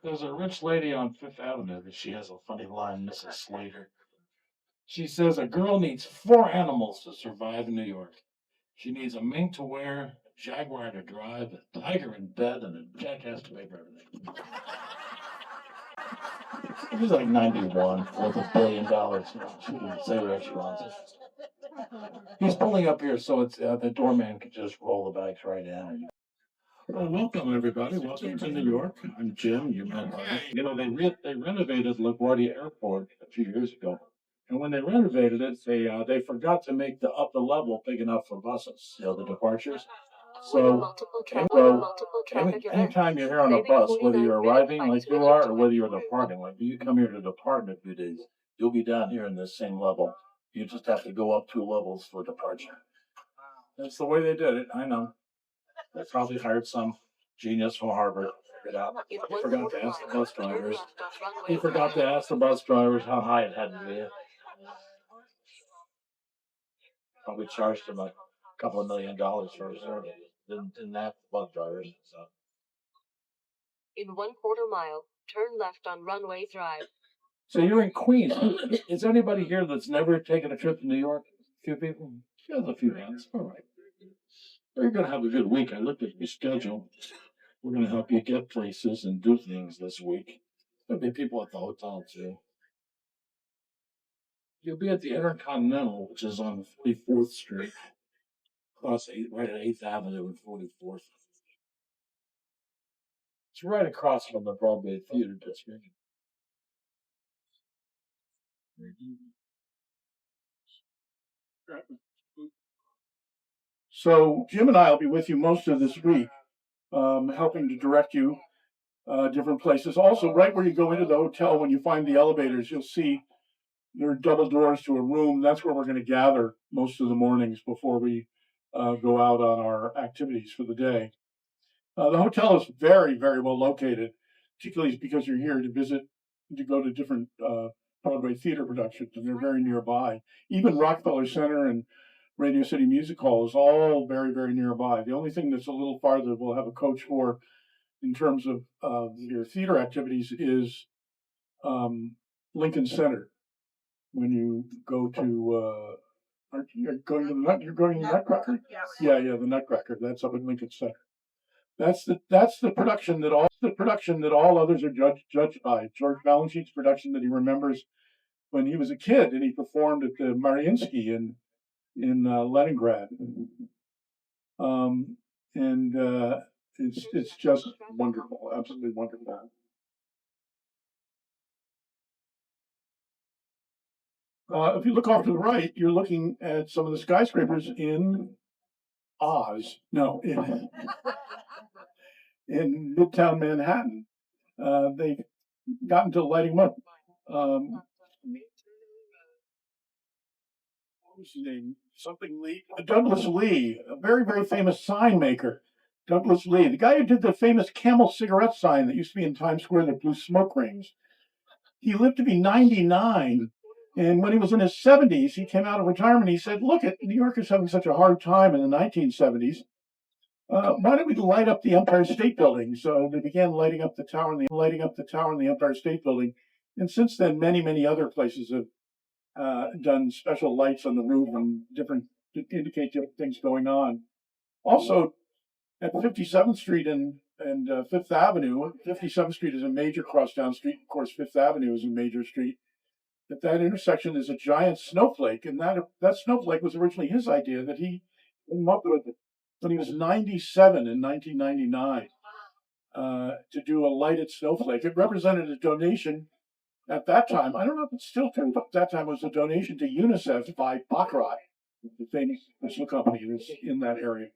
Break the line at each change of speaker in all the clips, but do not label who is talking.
There's a rich lady on Fifth Avenue that she has a funny line, Mrs. Slater. She says a girl needs four animals to survive in New York. She needs a mink to wear, a jaguar to drive, a tiger in bed, and a jackass to pay for everything. She's like 91 worth $1 billion. She can say what she wants. He's pulling up here so it's the doorman can just roll the bags right in. Well, welcome everybody. Welcome to New York. I'm Jim. You met me. You know they renovated LaGuardia Airport a few years ago, and when they renovated it, they forgot to make the level big enough for buses. You know the departures. So, anytime you're here on a bus, whether you're arriving like you are or whether you're departing, like you come here to depart in a few days, you'll be down here in this same level. You just have to go up 2 levels for departure. That's the way they did it. I know. They probably hired some genius from Harvard. Figured out. He forgot to ask the bus drivers. He forgot to ask the bus drivers how high it had to be. Probably charged them a couple of $1 million for a survey. Didn't have the bus drivers. So.
In 1/4 mile, turn left on Runway Drive.
So you're in Queens. Is anybody here that's never taken a trip to New York? A few people? There's a few hands. All right. You're going to have a good week. I looked at your schedule. We're going to help you get places and do things this week. There'll be people at the hotel, too. You'll be at the Intercontinental, which is on 44th Street, right at 8th Avenue and 44th. It's right across from the Broadway Theater District. So Jim and I will be with you most of this week, helping to direct you different places. Also, right where you go into the hotel, when you find the elevators, you'll see there are double doors to a room. That's where we're going to gather most of the mornings before we go out on our activities for the day. The hotel is very, very well located, particularly because you're here to visit, to go to different Broadway theater productions, and they're very nearby. Even Rockefeller Center and Radio City Music Hall is all very, very nearby. The only thing that's a little farther we'll have a coach for in terms of your theater activities is Lincoln Center. When you go to, aren't you going to the Nutcracker? Yeah, the Nutcracker. That's up in Lincoln Center. That's the production that all others are judged by. George Balanchine's production that he remembers when he was a kid and he performed at the Mariinsky in Leningrad. It's just wonderful, absolutely wonderful. If you look off to the right, you're looking at some of the skyscrapers in Oz. No, in Midtown Manhattan. They've gotten to lighting them up. What was his name? Something Lee? Douglas Lee, a very, very famous sign maker. Douglas Lee, the guy who did the famous Camel cigarette sign that used to be in Times Square that blew smoke rings. He lived to be 99. And when he was in his 70s, he came out of retirement. He said, look, New York is having such a hard time in the 1970s. Why don't we light up the Empire State Building? So they began lighting up the tower and the Empire State Building. And since then, many, many other places have done special lights on the roof and different to indicate different things going on. Also, at 57th Street and Fifth Avenue, 57th Street is a major crosstown street. Of course, Fifth Avenue is a major street. At that intersection is a giant snowflake, and that snowflake was originally his idea that he came up with when he was 97 in 1999 to do a lighted snowflake. It represented a donation at that time. I don't know if it's still turned up. That time was a donation to UNICEF by Baccarat, the famous missile company that's in that area.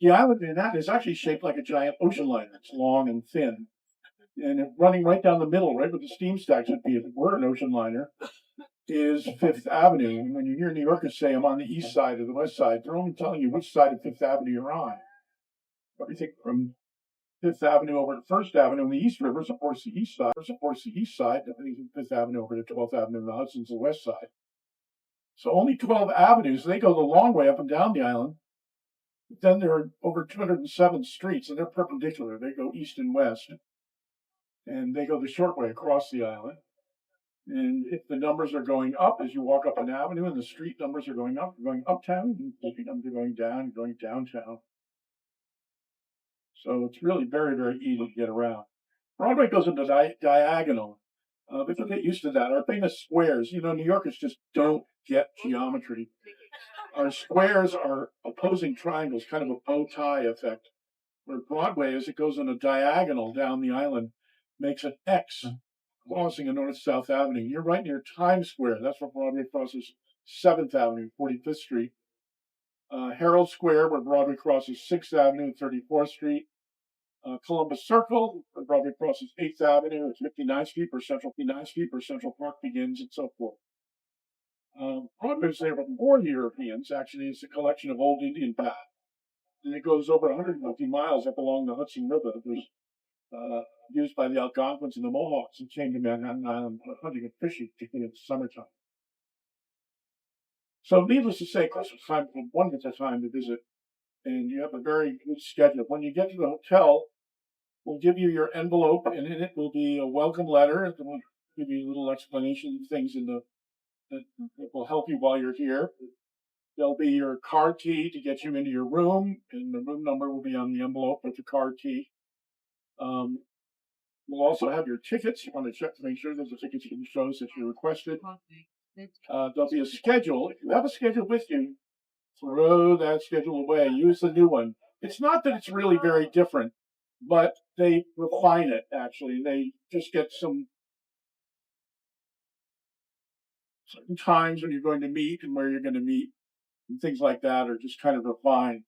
The island in that is actually shaped like a giant ocean liner. It's long and thin. And running right down the middle, right where the steam stacks would be if it were an ocean liner, is Fifth Avenue. And when you hear New Yorkers say, I'm on the east side or the west side, they're only telling you which side of Fifth Avenue you're on. Everything from Fifth Avenue over to First Avenue in the East River supports the east side. Everything from Fifth Avenue over to 12th Avenue in the Hudson's the west side. So only 12 avenues. They go the long way up and down the island. But then there are over 207 streets, and they're perpendicular. They go east and west. and they go the short way across the island. And if the numbers are going up as you walk up an avenue and the street numbers are going up, you're going uptown, and the street numbers are going down, you're going downtown. So it's really very, very easy to get around. Broadway goes into diagonal. We have to get used to that. Our famous squares, New Yorkers just don't get geometry. Our squares are opposing triangles, kind of a bow tie effect. Where Broadway, as it goes on a diagonal down the island, makes an X crossing a north-south avenue. You're right near Times Square. That's where Broadway crosses 7th Avenue, 45th Street. Herald Square, where Broadway crosses 6th Avenue and 34th Street. Columbus Circle, where Broadway crosses 8th Avenue and 59th Street, where Central Park begins, and so forth. Broadway's there before the Europeans. Actually, it's a collection of old Indian paths. And it goes over 150 miles up along the Hudson River. It was used by the Algonquins and the Mohawks who came to Manhattan Island for hunting and fishing, particularly in the summertime. So, needless to say, Christmas time is a wonderful time to visit, and you have a very good schedule. When you get to the hotel, we'll give you your envelope, and in it will be a welcome letter. And we'll give you a little explanation of things that will help you while you're here. There'll be your car key to get you into your room, and the room number will be on the envelope with the car key. We'll also have your tickets. You want to check to make sure that the tickets can show that you requested. There'll be a schedule. If you have a schedule with you, throw that schedule away. Use the new one. It's not that it's really very different, but they refine it, actually. They just get some certain times when you're going to meet and where you're going to meet and things like that are just kind of refined.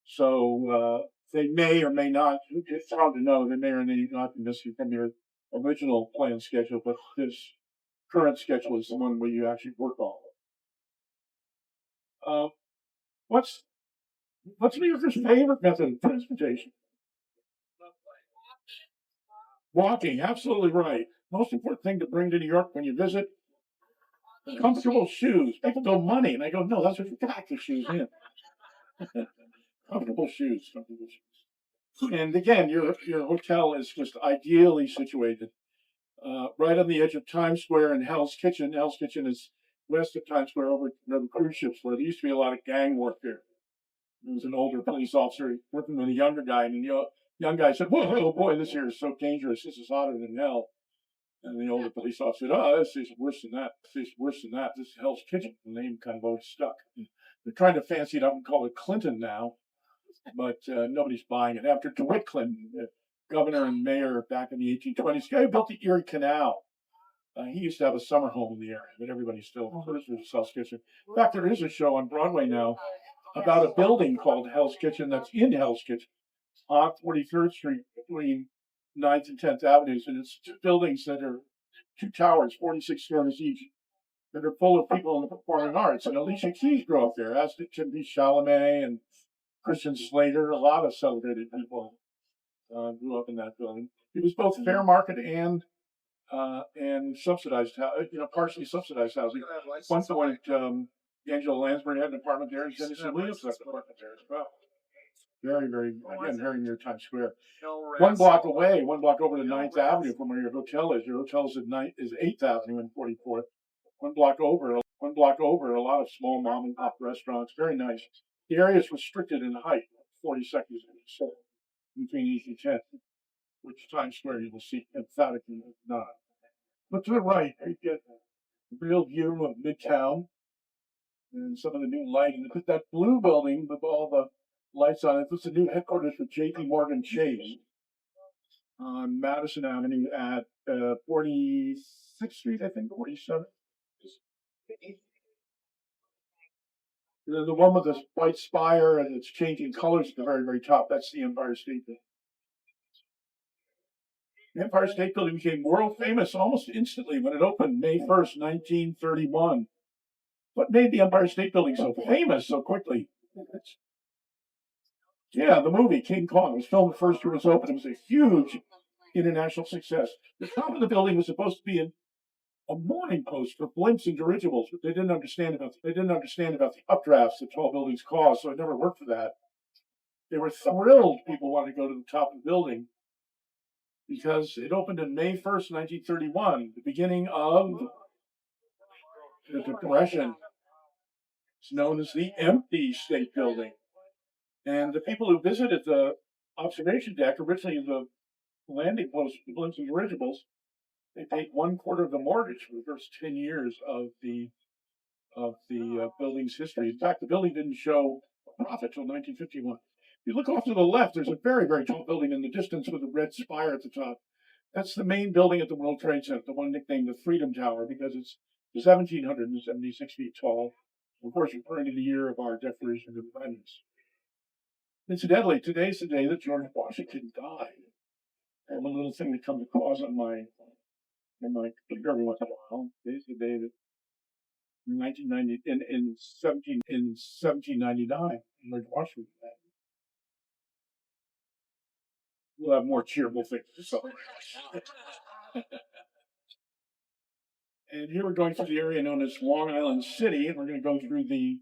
So they may or may not, it's hard to know, they may or may not be missing from your original plan schedule, but this current schedule is the one where you actually work on. What's New Yorker's favorite method of transportation? Walking, absolutely right. Most important thing to bring to New York when you visit, comfortable shoes. People go money, and I go, no, that's what you got the shoes in. Comfortable shoes. And again, your hotel is just ideally situated right on the edge of Times Square and Hell's Kitchen. Hell's Kitchen is west of Times Square over where the cruise ships were. There used to be a lot of gang warfare. There was an older police officer working with a younger guy, and the young guy said, "Whoa, boy, this here is so dangerous. This is hotter than hell." And the older police officer said, "Oh, this is worse than that. This is worse than that. This is Hell's Kitchen." The name kind of always stuck. They're trying to fancy it up and call it Clinton now, but nobody's buying it. After DeWitt Clinton, governor and mayor back in the 1820s, guy who built the Erie Canal. He used to have a summer home in the area, but everybody still refers to Hell's Kitchen. In fact, there is a show on Broadway now about a building called Hell's Kitchen that's in Hell's Kitchen on 43rd Street between 9th and 10th Avenues. And it's two buildings that are two towers, 46 stories each, that are full of people in the performing arts. And Alicia Keys grew up there, as did Timothy Chalamet and Christian Slater. A lot of celebrated people grew up in that building. It was both fair market and subsidized, partially subsidized housing. Once point, Angela Lansbury had an apartment there, and Tennessee Williams had an apartment there as well. Very, very, again, very near Times Square. One block over to 9th Avenue from where your hotel is. Your hotel is 8th Avenue and 44th. One block over, a lot of small mom and pop restaurants. Very nice. The area is restricted in height, 40 seconds between 8th and 10th, which Times Square you will see emphatically not. But to the right, you get a real view of Midtown and some of the new lighting. That blue building with all the lights on it, it's the new headquarters for J.P. Morgan Chase on Madison Avenue at 46th Street, I think, 47th. The one with the white spire and it's changing colors at the very, very top, that's the Empire State Building. The Empire State Building became world famous almost instantly when it opened May 1st, 1931. What made the Empire State Building so famous so quickly? Yeah, the movie King Kong was filmed the first year it was open. It was a huge international success. The top of the building was supposed to be a morning post for blimps and dirigibles, but they didn't understand about the updrafts that tall buildings cause, so it never worked for that. They were thrilled people wanted to go to the top of the building. because it opened on May 1st, 1931, the beginning of the Depression. It's known as the Empty State Building. And the people who visited the observation deck, originally the landing post, the blimps and dirigibles, they paid 1/4 of the mortgage for the first 10 years of the building's history. In fact, the building didn't show a profit till 1951. If you look off to the left, there's a very, very tall building in the distance with a red spire at the top. That's the main building at the World Trade Center, the one nicknamed the Freedom Tower, because it's 1,776 feet tall. Of course, referring to the year of our Declaration of Independence. Incidentally, today's the day that George Washington died. I have a little thing that comes across on my computer every once in a while. Today's the day that in 1990 in 1799, George Washington died. We'll have more cheerful things to celebrate. And here we're going through the area known as Long Island City, and we're going to go through the.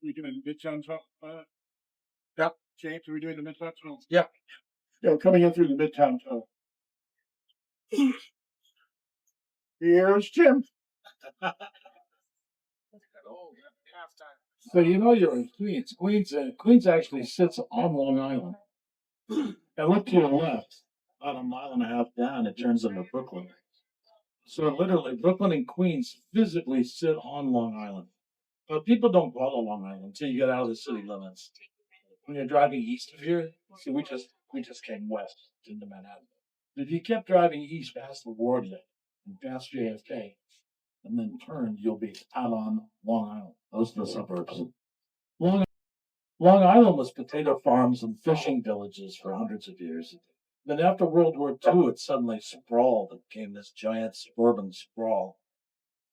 We doing Midtown? Yeah, James, are we doing the Midtown tunnel? Yeah. Yeah, we're coming in through the Midtown tunnel. Here's Jim.
So you know you're in Queens. Queens actually sits on Long Island. And look to your left, about a mile and a half down, it turns into Brooklyn. So literally, Brooklyn and Queens physically sit on Long Island. But people don't follow Long Island until you get out of the city limits. When you're driving east of here, see, we just came west into Manhattan. If you kept driving east past LaGuardia and past JFK, and then turned, you'll be out on Long Island. Those are the suburbs. Long Island was potato farms and fishing villages for hundreds of years. Then after World War II, it suddenly sprawled. It became this giant suburban sprawl.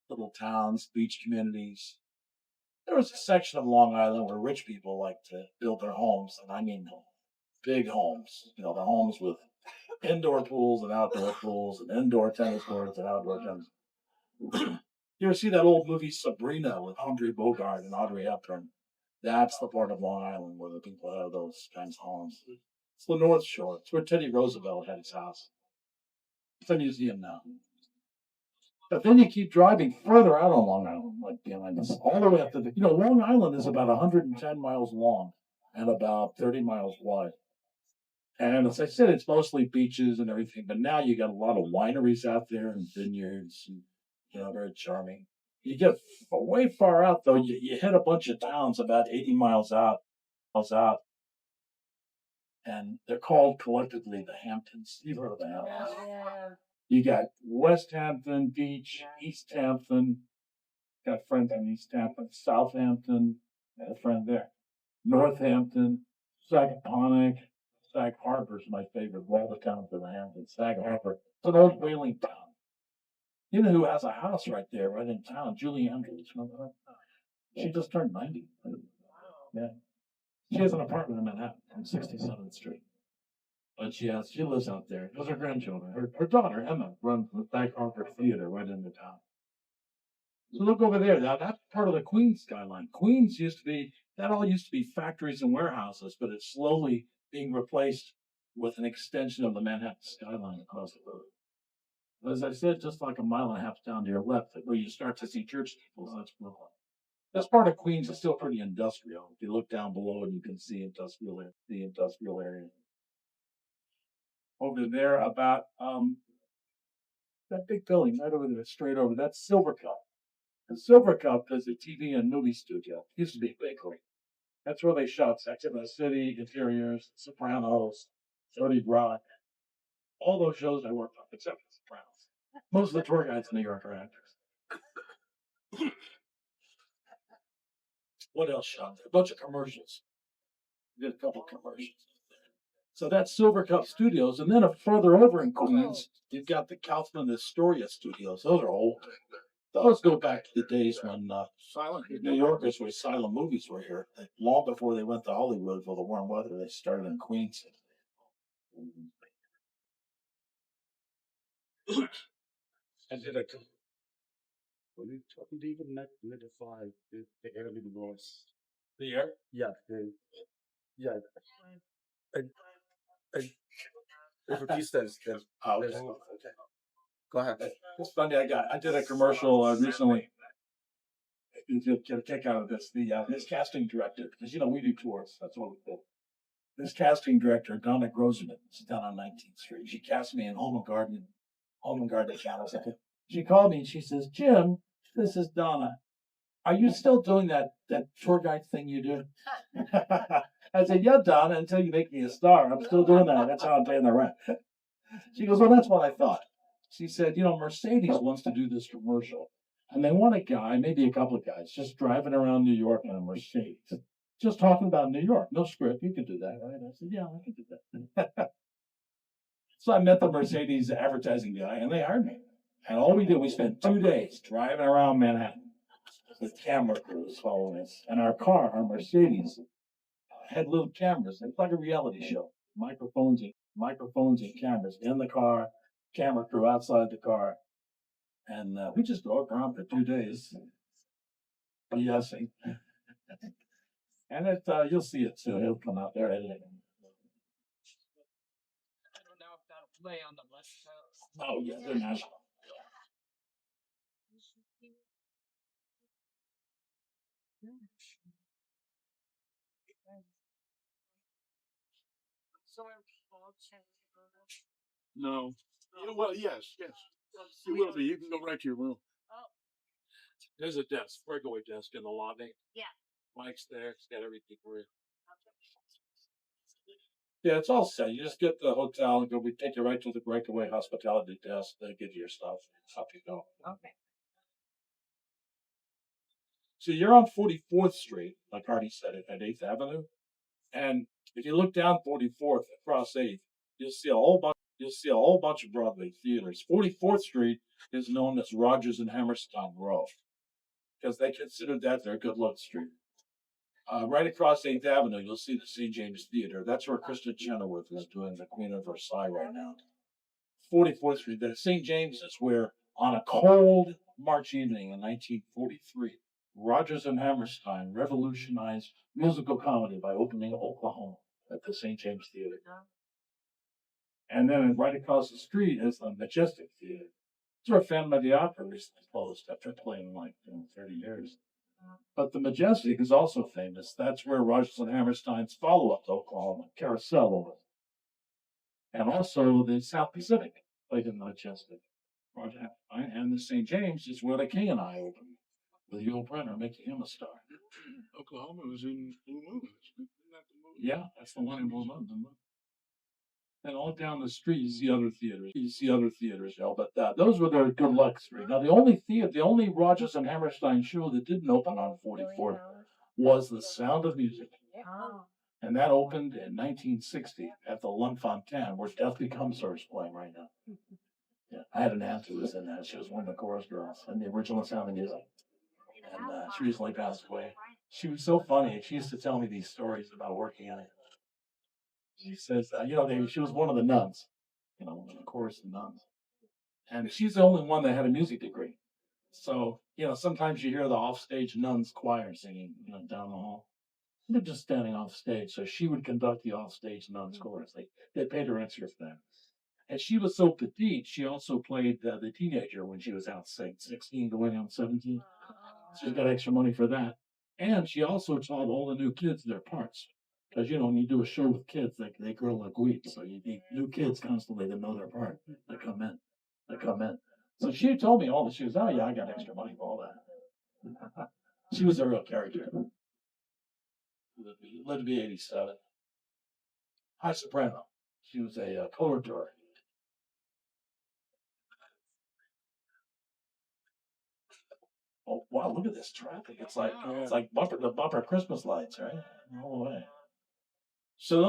Little towns, beach communities. There was a section of Long Island where rich people like to build their homes, and I mean big homes. You know, the homes with indoor pools and outdoor pools and indoor tennis courts and outdoor tennis. You ever see that old movie Sabrina with Humphrey Bogart and Audrey Hepburn? That's the part of Long Island where the people have those kinds of homes. It's the North Shore. It's where Teddy Roosevelt had his house. It's a museum now. But then you keep driving further out on Long Island, like behind us, all the way up to the. Long Island is about 110 miles long and about 30 miles wide. And as I said, it's mostly beaches and everything. But now you got a lot of wineries out there and vineyards, and, very charming. You get way far out though. You hit a bunch of towns about 80 miles out, and they're called collectively the Hamptons. You've heard of the Hamptons. Yeah. You got West Hampton Beach, East Hampton. Got friends in East Hampton, Southampton. Got a friend there. Northampton, Sagaponic. Sag Harbor is my favorite of all the towns in the Hamptons. Sag Harbor. It's an old whaling town. You know who has a house right there, right in town? Julie Andrews. Remember her? She just turned 90. Yeah. She has an apartment in Manhattan on 67th Street. But she lives out there. Those are her grandchildren. Her daughter, Emma, runs the Sag Harbor Theater right in the town. So look over there. Now that's part of the Queens skyline. Queens all used to be factories and warehouses, but it's slowly being replaced with an extension of the Manhattan skyline across the road. As I said, just like a mile and a half down to your left, where you start to see church steeples, that's Brooklyn. This part of Queens is still pretty industrial. If you look down below and you can see the industrial area. Over there about that big building right over there, straight over, that's Silver Cup. And Silver Cup is a TV and movie studio. It used to be a bakery. That's where they shot Sex and the City, Interiors, Sopranos, 30 Rock. All those shows I worked on, except for Sopranos. Most of the tour guides in New York are actors. What else shot there? A bunch of commercials. Did a couple of commercials. So that's Silver Cup Studios. And then further over in Queens, you've got the Kaufman Astoria Studios. Those are old. Those go back to the days when New Yorkers with silent movies were here. Long before they went to Hollywood for the warm weather, they started in Queens. And did a even identify the early voice. The air? Yeah. Yeah.
If Batista is good.
Oh,
There's-
okay.
okay. Go ahead.
It's funny. I did a commercial recently. To get a kick out of this. This casting director, because we do tours. That's what we do. This casting director, Donna Grossman, is down on 19th Street. She cast me in Home and Garden channel. She called me and she says, "Jim, this is Donna. Are you still doing that tour guide thing you do?" I said, "Yeah, Donna, until you make me a star. I'm still doing that. That's how I'm paying the rent." She goes, "Well, that's what I thought." She said, "Mercedes wants to do this commercial. And they want a guy, maybe a couple of guys, just driving around New York in a Mercedes. Just talking about New York. No script. You can do that, right?" I said, "Yeah, I can do that." So I met the Mercedes advertising guy and they hired me. And all we did, we spent 2 days driving around Manhattan with camera crews following us. And our Mercedes, had little cameras. It's like a reality show. Microphones and cameras in the car, camera crew outside the car. And we just drove around for 2 days. BSing. And you'll see it soon. It'll come out there editing.
I don't know if that'll play on the West Coast.
Oh, yeah, they're national.
So I'm all changed.
No. Well, yes. You will be. You can go right to your room. There's a desk, breakaway desk in the lobby.
Yeah.
Mike's there. It's got everything for you.
Yeah, it's all set. You just get the hotel and we take you right to the breakaway hospitality desk. They give you your stuff. Up you go.
Okay.
So you're on 44th Street, like Hardy said it, at 8th Avenue. And if you look down 44th across 8th, you'll see a whole bunch of Broadway theaters. 44th Street is known as Rogers and Hammerstein Row because they consider that their good luck street. Right across 8th Avenue, you'll see the St. James Theater. That's where Kristen Chenoweth is doing the Queen of Versailles right now. 44th Street, the St. James is where, on a cold March evening in 1943, Rogers and Hammerstein revolutionized musical comedy by opening Oklahoma at the St. James Theater. And then right across the street is the Majestic Theater. It's where Phantom of the Opera recently closed after playing 30 years. But the Majestic is also famous. That's where Rogers and Hammerstein's follow-up to Oklahoma, Carousel, was. And also the South Pacific played in the Majestic. And the St. James is where the King and I opened, with Yul Brynner making him a star.
Oklahoma was in Blue Moon. Isn't that the movie?
Yeah, that's the one in Blue Mountain. And all down the street, you see other theaters, but those were their good luck street. Now, the only Rogers and Hammerstein show that didn't open on 44th was The Sound of Music.
Oh.
And that opened in 1960 at the Lunfontaine, where Death Becomes Her is playing right now. Yeah, I had an aunt who was in that. She was one of the chorus girls in the original Sound of Music. And she recently passed away. She was so funny. She used to tell me these stories about working in it. She says, she was one of the nuns, one of the chorus of nuns. And she's the only one that had a music degree. So, sometimes you hear the offstage nuns choir singing, down the hall. They're just standing off stage. So she would conduct the offstage nuns chorus. They paid her extra for that. And she was so petite, she also played the teenager when she was out 16 going on 17. She got extra money for that. And she also taught all the new kids their parts. Because, when you do a show with kids, they grow like weeds. So you need new kids constantly to know their part. They come in. So she told me all this. She was, "Oh, yeah, I got extra money for all that." She was a real character. Lived to be 87. High soprano. She was a coloratura. Oh, wow, look at this traffic. It's like bumper to bumper Christmas lights, right? All the way. So the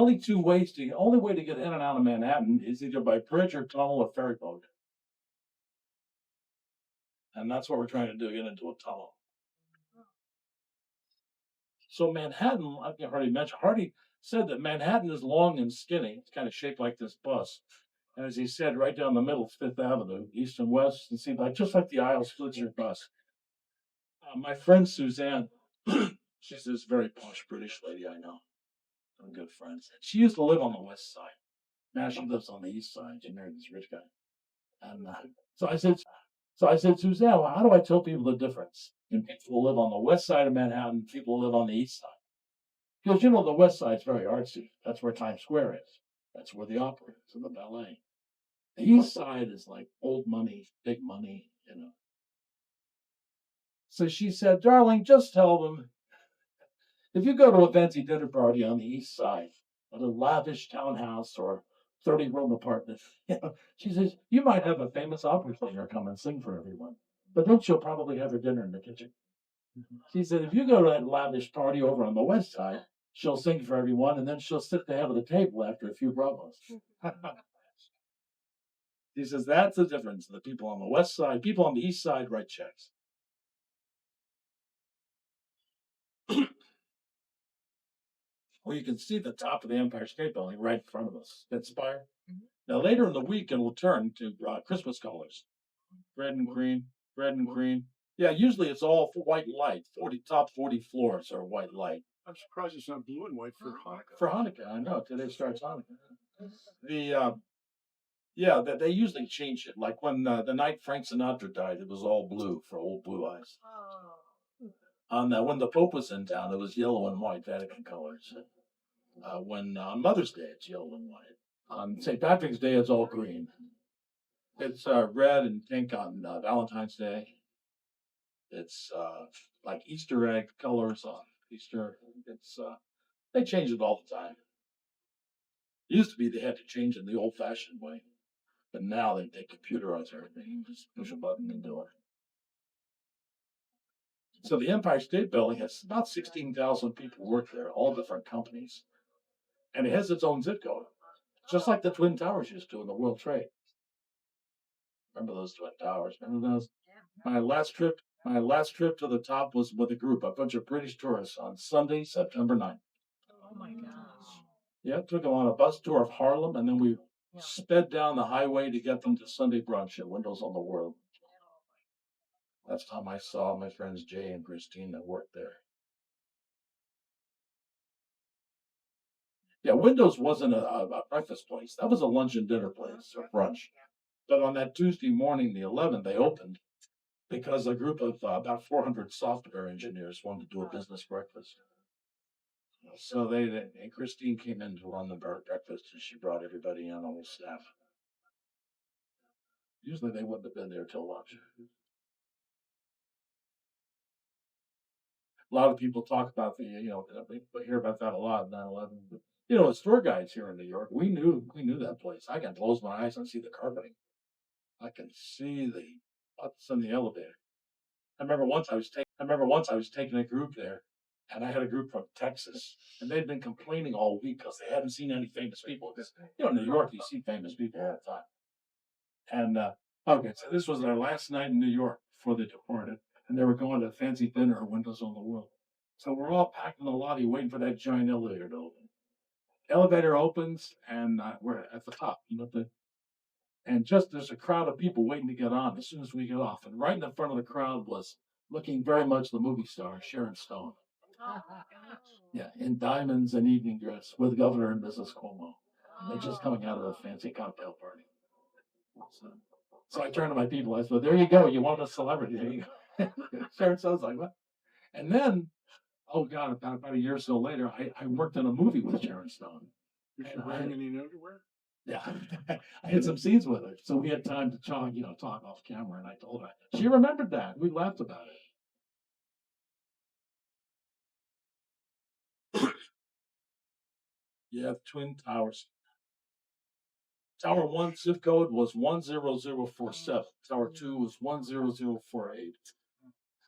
only way to get in and out of Manhattan is either by bridge or tunnel or ferry boat. And that's what we're trying to do, get into a tunnel. So Manhattan, I've already mentioned, Hardy said that Manhattan is long and skinny. It's kind of shaped like this bus. And as he said, right down the middle is Fifth Avenue, east and west, and see, just like the aisle splits your bus. My friend Suzanne, she's this very posh British lady I know. I'm good friends. She used to live on the west side. Now she lives on the east side. She married this rich guy. And so I said, Suzanne, well, how do I tell people the difference in people who live on the west side of Manhattan, people who live on the east side? Because you know the west side's very artsy. That's where Times Square is. That's where the opera is and the ballet. The east side is like old money, big money, you know. So she said, darling, just tell them if you go to a fancy dinner party on the east side, at a lavish townhouse or 30-room apartment, you know, she says, you might have a famous opera singer come and sing for everyone, but then she'll probably have her dinner in the kitchen. She said, if you go to that lavish party over on the west side, she'll sing for everyone, and then she'll sit at the head of the table after a few bravos. He says, that's the difference. The people on the west side, people on the east side write checks. Well, you can see the top of the Empire State Building right in front of us, that spire. Now, later in the week, it will turn to Christmas colors, red and green, red and green. Yeah, usually it's all white light. Top 40 floors are white light.
I'm surprised it's not blue and white for Hanukkah.
For Hanukkah, I know. Today starts Hanukkah. Yeah, that they usually change it. Like when the night Frank Sinatra died, it was all blue for Old Blue Eyes. When the Pope was in town, it was yellow and white, Vatican colors. When on Mother's Day, it's yellow and white. On St. Patrick's Day, it's all green. It's red and pink on Valentine's Day. It's like Easter egg colors on Easter. It's they change it all the time. It used to be they had to change it the old-fashioned way, but now they computerize everything. You just push a button and do it. So the Empire State Building has about 16,000 people work there, all different companies, and it has its own zip code, just like the Twin Towers used to in the World Trade. Remember those Twin Towers? Remember those? My last trip to the top was with a group, a bunch of British tourists on Sunday, September 9th.
Oh my gosh.
Yeah, took them on a bus tour of Harlem, and then we sped down the highway to get them to Sunday brunch at Windows on the World. Last time I saw my friends Jay and Christine that worked there. Yeah, Windows wasn't a breakfast place. That was a lunch and dinner place or brunch. But on that Tuesday morning, the 11th, they opened because a group of about 400 software engineers wanted to do a business breakfast. So and Christine came in to run the breakfast, and she brought everybody in, all the staff. Usually they wouldn't have been there till lunch. A lot of people talk about we hear about that a lot, 9/11. But, as tour guides here in New York, we knew that place. I can close my eyes and see the carpeting. I can see what's in the elevator. I remember once I was taking a group there, and I had a group from Texas, and they'd been complaining all week because they hadn't seen any famous people. Because in New York, you see famous people all the time. And okay, so this was their last night in New York before they departed, and they were going to a fancy dinner at Windows on the World. So we're all packed in the lobby waiting for that giant elevator to open. Elevator opens, and we're at the top. And just there's a crowd of people waiting to get on as soon as we get off. And right in the front of the crowd was looking very much the movie star, Sharon Stone. Yeah, in diamonds and evening dress with Governor and Mrs. Cuomo. They're just coming out of a fancy cocktail party. So I turned to my people. I said, there you go. You want a celebrity. There you go. Sharon Stone's like, what? And then, oh God, about a year or so later, I worked in a movie with Sharon Stone.
Is she wearing any underwear?
Yeah, I had some scenes with her, so we had time to talk off camera, and I told her. She remembered that. We laughed about it. Yeah, the Twin Towers. Tower 1 zip code was 10047. Tower 2 was 10048.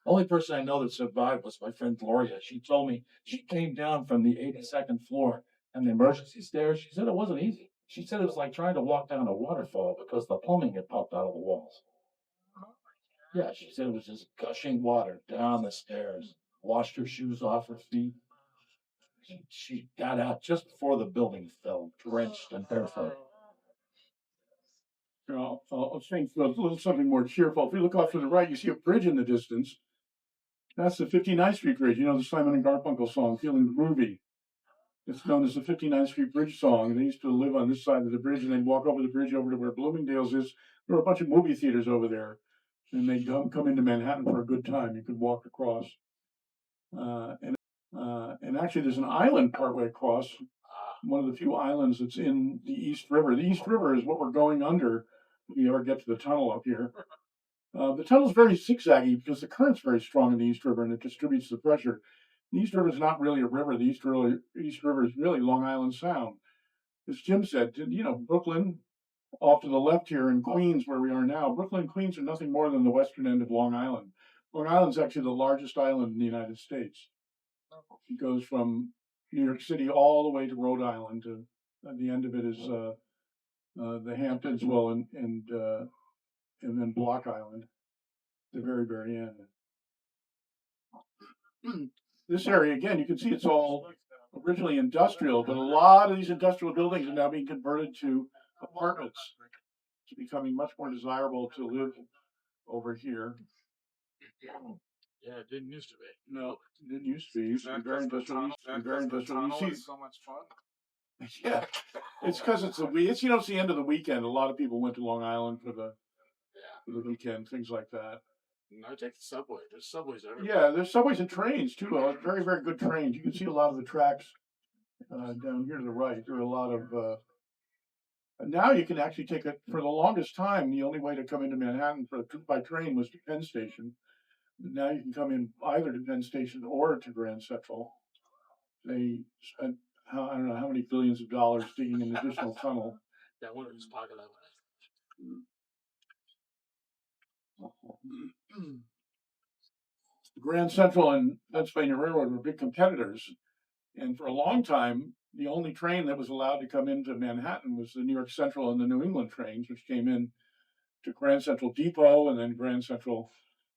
Only person I know that survived was my friend Gloria. She told me she came down from the 82nd floor and the emergency stairs. She said it wasn't easy. She said it was like trying to walk down a waterfall because the plumbing had popped out of the walls. Yeah, she said it was just gushing water down the stairs. Washed her shoes off her feet. She got out just before the building fell, drenched and barefoot.
I'll think a little something more cheerful. If you look off to the right, you see a bridge in the distance. That's the 59th Street Bridge. The Simon and Garfunkel song, Feeling Groovy. It's known as the 59th Street Bridge song. And they used to live on this side of the bridge, and they'd walk over the bridge over to where Bloomingdale's is. There were a bunch of movie theaters over there, and they'd come into Manhattan for a good time. You could walk across. And actually, there's an island partway across, one of the few islands that's in the East River. The East River is what we're going under if you ever get to the tunnel up here. The tunnel's very zigzaggy because the current's very strong in the East River and it distributes the pressure. The East River is not really a river. The East River is really Long Island Sound. As Jim said, Brooklyn, off to the left here in Queens, where we are now, Brooklyn and Queens are nothing more than the western end of Long Island. Long Island's actually the largest island in the United States. It goes from New York City all the way to Rhode Island. At the end of it is the Hamptons, and then Block Island, the very, very end. This area, again, you can see it's all originally industrial, but a lot of these industrial buildings are now being converted to apartments. It's becoming much more desirable to live over here.
Yeah, it didn't used to be.
No, it didn't used to be. It used to be very industrial. You see,
so much fun.
yeah, it's because it's it's it's the end of the weekend. A lot of people went to Long Island for the weekend, things like that.
No, take the subway. There's subways everywhere.
Yeah, there's subways and trains too. Very, very good trains. You can see a lot of the tracks down here to the right. There are a lot of. Now you can actually take it. For the longest time, the only way to come into Manhattan by train was to Penn Station. Now you can come in either to Penn Station or to Grand Central. They spent I don't know how many billions of dollars digging an additional tunnel.
That one is pocket that one.
Grand Central and Pennsylvania Railroad were big competitors, and for a long time, the only train that was allowed to come into Manhattan was the New York Central and the New England trains, which came in to Grand Central Depot and then Grand Central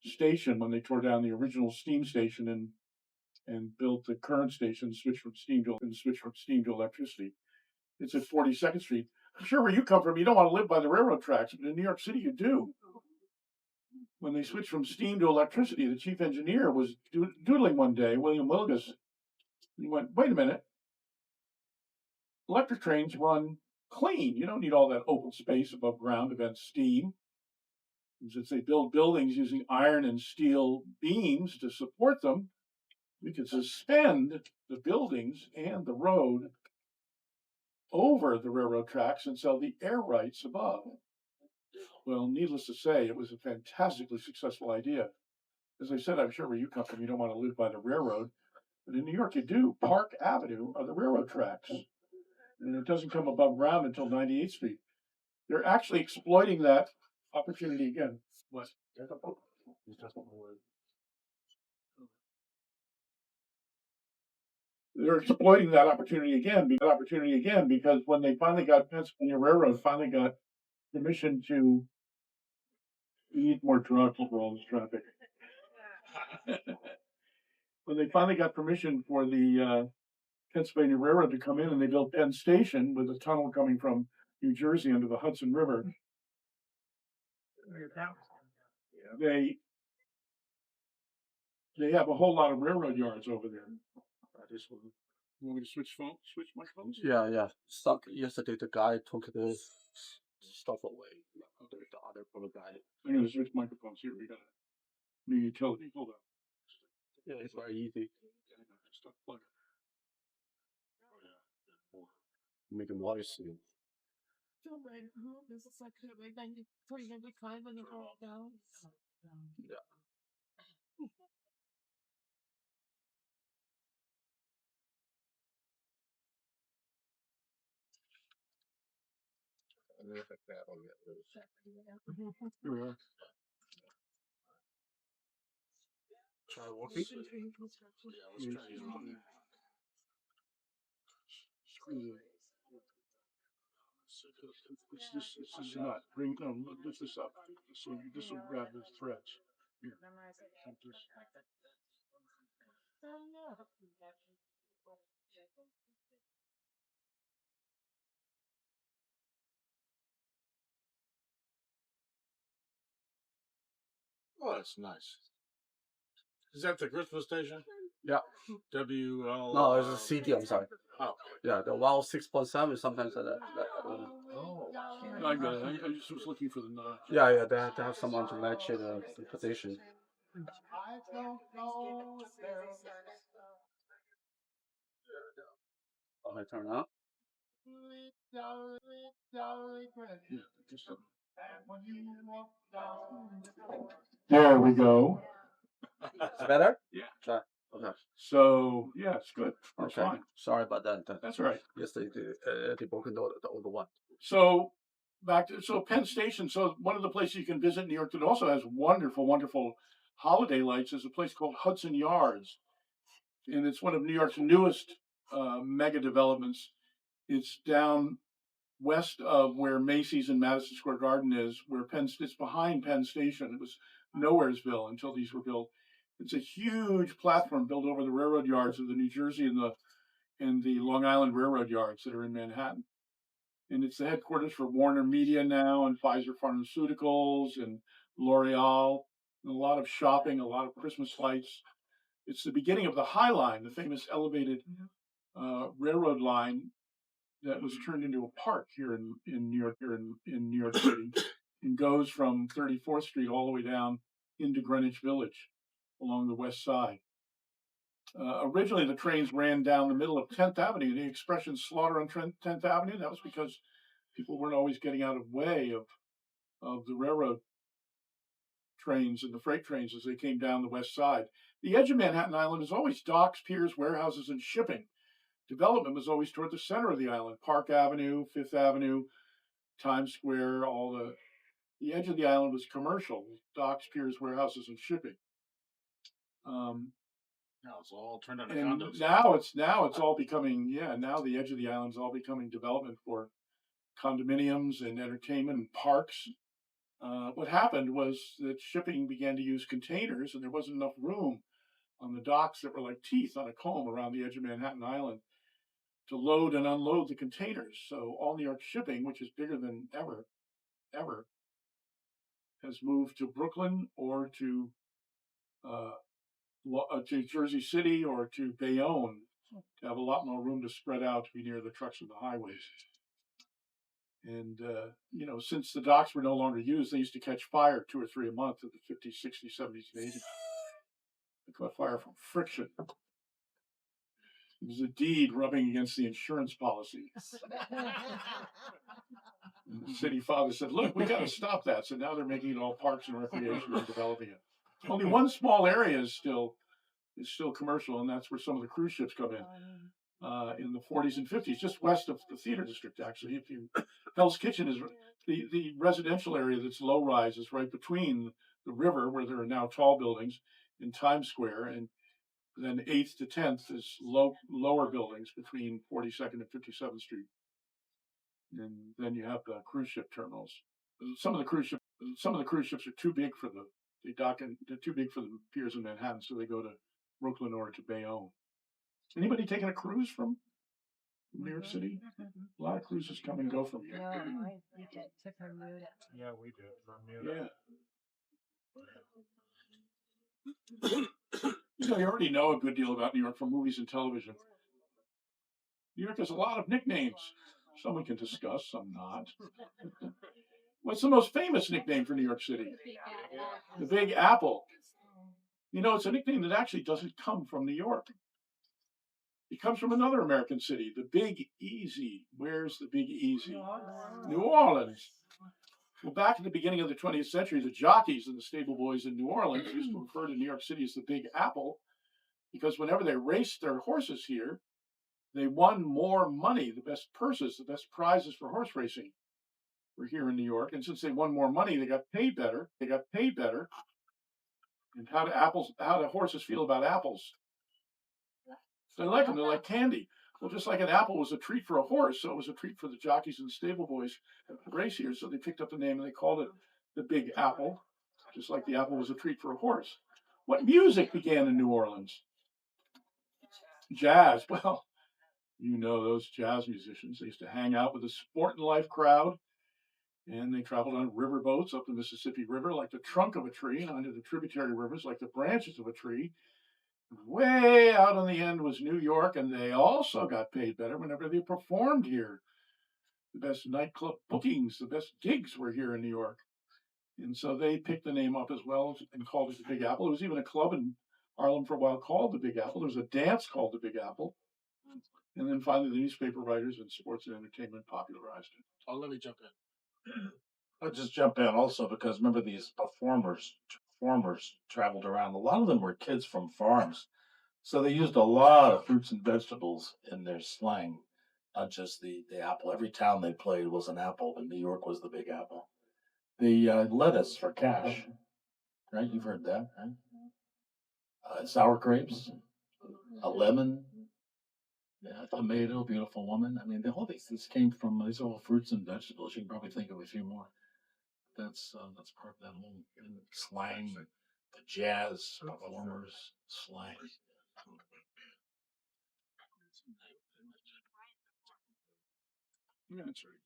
Station when they tore down the original steam station and built the current station, switched from steam to electricity. It's at 42nd Street. I'm sure where you come from, you don't want to live by the railroad tracks, but in New York City, you do. When they switched from steam to electricity, the chief engineer was doodling one day, William Wilgus. He went, wait a minute. Electric trains run clean. You don't need all that open space above ground to vent steam. Since they build buildings using iron and steel beams to support them, we could suspend the buildings and the road over the railroad tracks and sell the air rights above. Well, needless to say, it was a fantastically successful idea. As I said, I'm sure where you come from, you don't want to live by the railroad. But in New York, you do. Park Avenue are the railroad tracks. And it doesn't come above ground until 98th Street. They're actually exploiting that opportunity again. What? They're exploiting that opportunity again because when they finally got Pennsylvania Railroad finally got permission to eat more drugs for all this traffic. When they finally got permission for the Pennsylvania Railroad to come in and they built Penn Station with a tunnel coming from New Jersey under the Hudson River. They have a whole lot of railroad yards over there. You want me to switch microphones?
Yeah. Stuck yesterday. The guy took the stuff away. The other poor guy.
I'm going to switch microphones here. We got new utility. Hold on.
Yeah, it's very easy.
Stuck plug.
Make a noise. Yeah.
Here we are.
Try walking. Yeah, let's try your own.
Screw the. This is not. Lift this up. So this will grab the threads. Here.
Oh, that's nice. Is that the Christmas station?
Yeah.
WL.
No, it's a CD. I'm sorry. Yeah, the WoW 6.7 sometimes like that.
Oh,
I got it. I just was looking for the notch.
Yeah, they have to have someone to match it the position. I turn up.
There we go.
It's better?
Yeah.
Try. Okay.
So yeah, it's good. It's
Okay.
fine.
Sorry about that.
That's all right.
Yes, they broke the older one.
So Penn Station. So one of the places you can visit in New York that also has wonderful, wonderful holiday lights is a place called Hudson Yards, and it's one of New York's newest mega developments. It's down west of where Macy's and Madison Square Garden is, it's behind Penn Station. It was Nowheresville until these were built. It's a huge platform built over the railroad yards of the New Jersey and the Long Island Railroad yards that are in Manhattan. And it's the headquarters for Warner Media now and Pfizer Pharmaceuticals and L'Oreal, and a lot of shopping, a lot of Christmas lights. It's the beginning of the High Line, the famous elevated railroad line that was turned into a park here in New York, in New York City, and goes from 34th Street all the way down into Greenwich Village along the west side. Originally, the trains ran down the middle of 10th Avenue. The expression "slaughter on 10th Avenue" that was because people weren't always getting out of way of the railroad trains and the freight trains as they came down the west side. The edge of Manhattan Island is always docks, piers, warehouses, and shipping. Development was always toward the center of the island: Park Avenue, Fifth Avenue, Times Square. The edge of the island was commercial: docks, piers, warehouses, and shipping.
now it's all turned into
And
condos.
now it's all becoming now the edge of the island is all becoming development for condominiums and entertainment and parks. What happened was that shipping began to use containers, and there wasn't enough room on the docks that were like teeth on a comb around the edge of Manhattan Island to load and unload the containers. So all New York shipping, which is bigger than ever, has moved to Brooklyn or uh, to Jersey City or to Bayonne to have a lot more room to spread out to be near the trucks and the highways. And, since the docks were no longer used, they used to catch fire 2 or 3 a month in the 50s, 60s, 70s, and 80s. They caught fire from friction. It was a deed rubbing against the insurance policy. And the city father said, "Look, we got to stop that." So now they're making it all parks and recreation and developing it. Only one small area is still commercial, and that's where some of the cruise ships come in the 40s and 50s, just west of the theater district. Actually, Hell's Kitchen is the residential area that's low rise is right between the river, where there are now tall buildings, in Times Square, and then 8th to 10th is lower buildings between 42nd and 57th Street. And then you have the cruise ship terminals. Some of the cruise ships are too big for they're too big for the piers in Manhattan, so they go to Brooklyn or to Bayonne. Anybody taking a cruise from New York City? A lot of cruises come and go from here.
Yeah, we did. From New York.
Yeah. You already know a good deal about New York from movies and television. New York has a lot of nicknames. Some we can discuss, some not. What's the most famous nickname for New York City? The Big Apple. It's a nickname that actually doesn't come from New York. It comes from another American city, the Big Easy. Where's the Big Easy? New Orleans. Well, back at the beginning of the 20th century, the jockeys and the stable boys in New Orleans used to refer to New York City as the Big Apple because whenever they raced their horses here, they won more money. The best purses, the best prizes for horse racing were here in New York. And since they won more money, they got paid better. And how do horses feel about apples? They like them. They're like candy. Well, just like an apple was a treat for a horse, so it was a treat for the jockeys and the stable boys at the race here. So they picked up the name and they called it the Big Apple, just like the apple was a treat for a horse. What music began in New Orleans? Jazz. Well, those jazz musicians. They used to hang out with the sport and life crowd, and they traveled on river boats up the Mississippi River like the trunk of a tree, and under the tributary rivers like the branches of a tree. Way out on the end was New York, and they also got paid better whenever they performed here. The best nightclub bookings, the best gigs were here in New York. And so they picked the name up as well and called it the Big Apple. There was even a club in Harlem for a while called the Big Apple. There was a dance called the Big Apple. And then finally, the newspaper writers and sports and entertainment popularized it.
Oh, let me jump in.
I'll just jump in also because remember these performers traveled around. A lot of them were kids from farms, so they used a lot of fruits and vegetables in their slang, not just the apple. Every town they played was an apple, and New York was the Big Apple. The lettuce for cash, right? You've heard that, right? Sour grapes, a lemon, a tomato, beautiful woman. I mean, all these came from these are all fruits and vegetables. You can probably think of a few more. That's part of that whole slang, the jazz performers slang.
Yeah, that's right.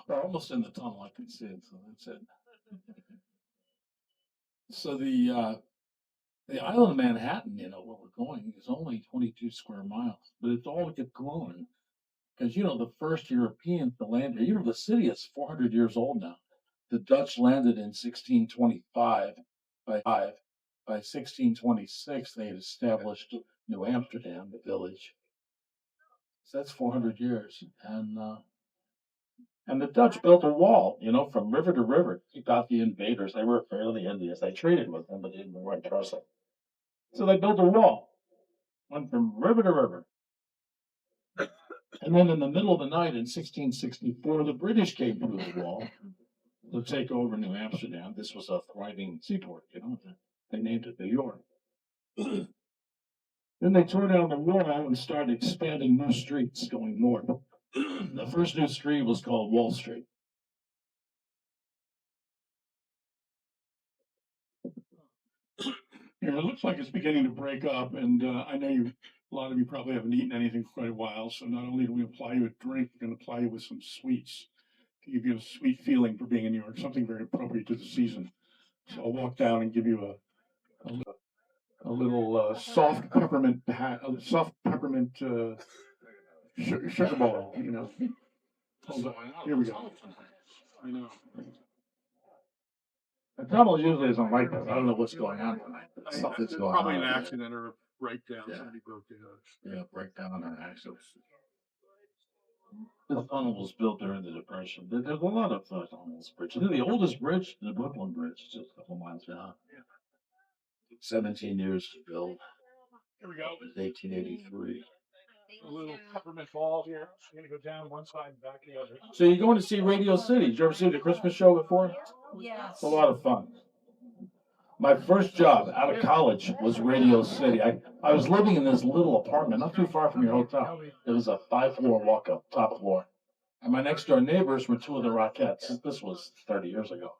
We're almost in the tunnel. I can see it, so that's it. So the island of Manhattan, where we're going, is only 22 square miles, but it's all kept growing because the first Europeans to land here. The city is 400 years old now. The Dutch landed in 1625. By 1626, they had established New Amsterdam, the village. So that's 400 years, and the Dutch built a wall, from river to river, to keep out the invaders. They were afraid of the Indians. They traded with them, but they didn't want to trust them. So they built a wall, went from river to river. And then in the middle of the night in 1664, the British came through the wall to take over New Amsterdam. This was a thriving seaport, They named it New York. Then they tore down the wall and started expanding new streets going north. The first new street was called Wall Street.
Here, it looks like it's beginning to break up, and I know a lot of you probably haven't eaten anything for quite a while. So not only do we apply you a drink, we're going to apply you with some sweets to give you a sweet feeling for being in New York, something very appropriate to the season. So I'll walk down and give you a little soft peppermint sugar ball. Hold on, here we go. I know.
The tunnel usually isn't like this. I don't know what's going on tonight. Something's going
Probably
on.
an accident or a breakdown.
Yeah.
Somebody broke down.
Yeah, breakdown or accident. The tunnel was built during the Depression. There's a lot of tunnels, bridges. The oldest bridge, the Brooklyn Bridge, is just a couple miles down. 17 years to build.
Here we go.
It was 1883.
A little peppermint ball here. I'm gonna go down one side and back the other.
So you're going to see Radio City. Did you ever see the Christmas show before?
Yes.
It's a lot of fun. My first job out of college was Radio City. I was living in this little apartment not too far from your hotel. It was a 5-floor walk-up, top floor. And my next door neighbors were two of the Rockettes. This was 30 years ago.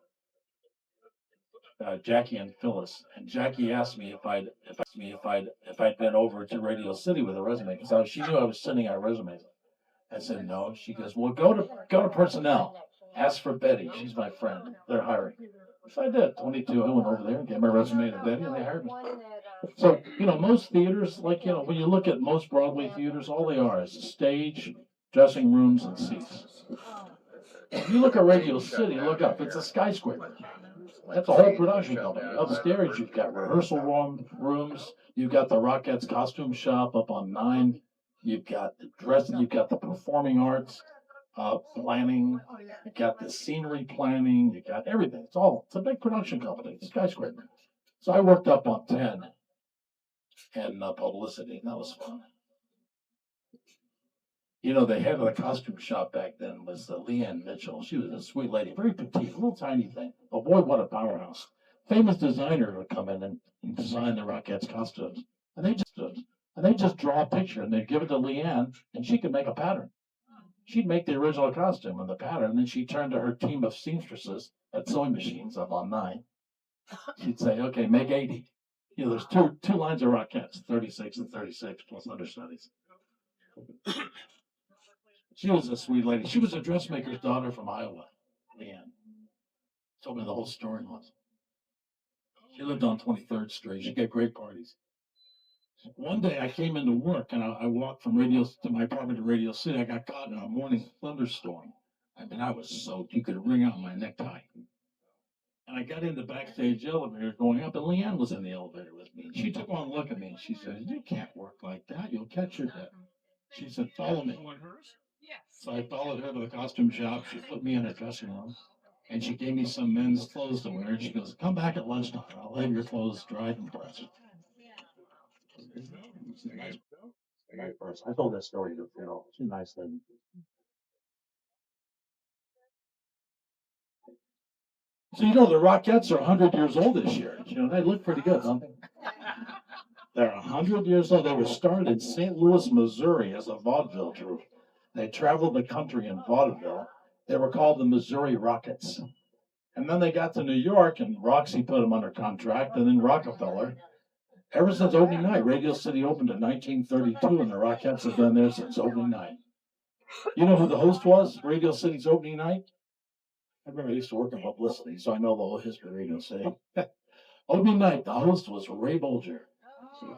Jackie and Phyllis. And Jackie asked me if I'd been over to Radio City with a resume because she knew I was sending out resumes. I said no. She goes, well, go to personnel. Ask for Betty. She's my friend. They're hiring. So I did. 22. I went over there and gave my resume to Betty, and they hired me. So most theaters, like when you look at most Broadway theaters, all they are is a stage, dressing rooms, and seats. If you look at Radio City, look up. It's a skyscraper. That's a whole production company. Upstairs, you've got rehearsal rooms. You've got the Rockettes costume shop up on 9. You've got the dressing. You've got the performing arts planning. You've got the scenery planning. You got everything. It's a big production company. It's a skyscraper. So I worked up on 10 and publicity, and that was fun. The head of the costume shop back then was Leanne Mitchell. She was a sweet lady, very petite, a little tiny thing. But boy, what a powerhouse. Famous designer would come in and design the Rockettes costumes. And they just draw a picture and they'd give it to Leanne and she could make a pattern. She'd make the original costume and the pattern, and then she'd turn to her team of seamstresses at sewing machines up on 9. She'd say, okay, make 80. There's two lines of Rockettes, 36 and 36 plus understudies. She was a sweet lady. She was a dressmaker's daughter from Iowa, Leanne. Told me the whole story was. She lived on 23rd Street. She gave great parties. One day I came into work and I walked from Radio to my apartment to Radio City. I got caught in a morning thunderstorm. I mean, I was soaked. You could wring out my necktie. And I got in the backstage elevator going up, and Leanne was in the elevator with me. She took one look at me and she said, "You can't work like that. You'll catch your death." She said, "Follow me." So I followed her to the costume shop. She put me in her dressing room and she gave me some men's clothes to wear. And she goes, "Come back at lunchtime. I'll have your clothes dried and pressed." It's a nice person. I told that story to Phil. She's a nice lady. So you know the Rockettes are 100 years old this year. You know they look pretty good, don't they? They're 100 years old. They were started in St. Louis, Missouri, as a vaudeville troupe. They traveled the country in vaudeville. They were called the Missouri Rockets. And then they got to New York, and Roxy put them under contract, and then Rockefeller. Ever since opening night, Radio City opened in 1932, and the Rockettes have been there since opening night. You know who the host was? Radio City's opening night. I remember I used to work in publicity, so I know the whole history of Radio City. Opening night, the host was Ray Bolger.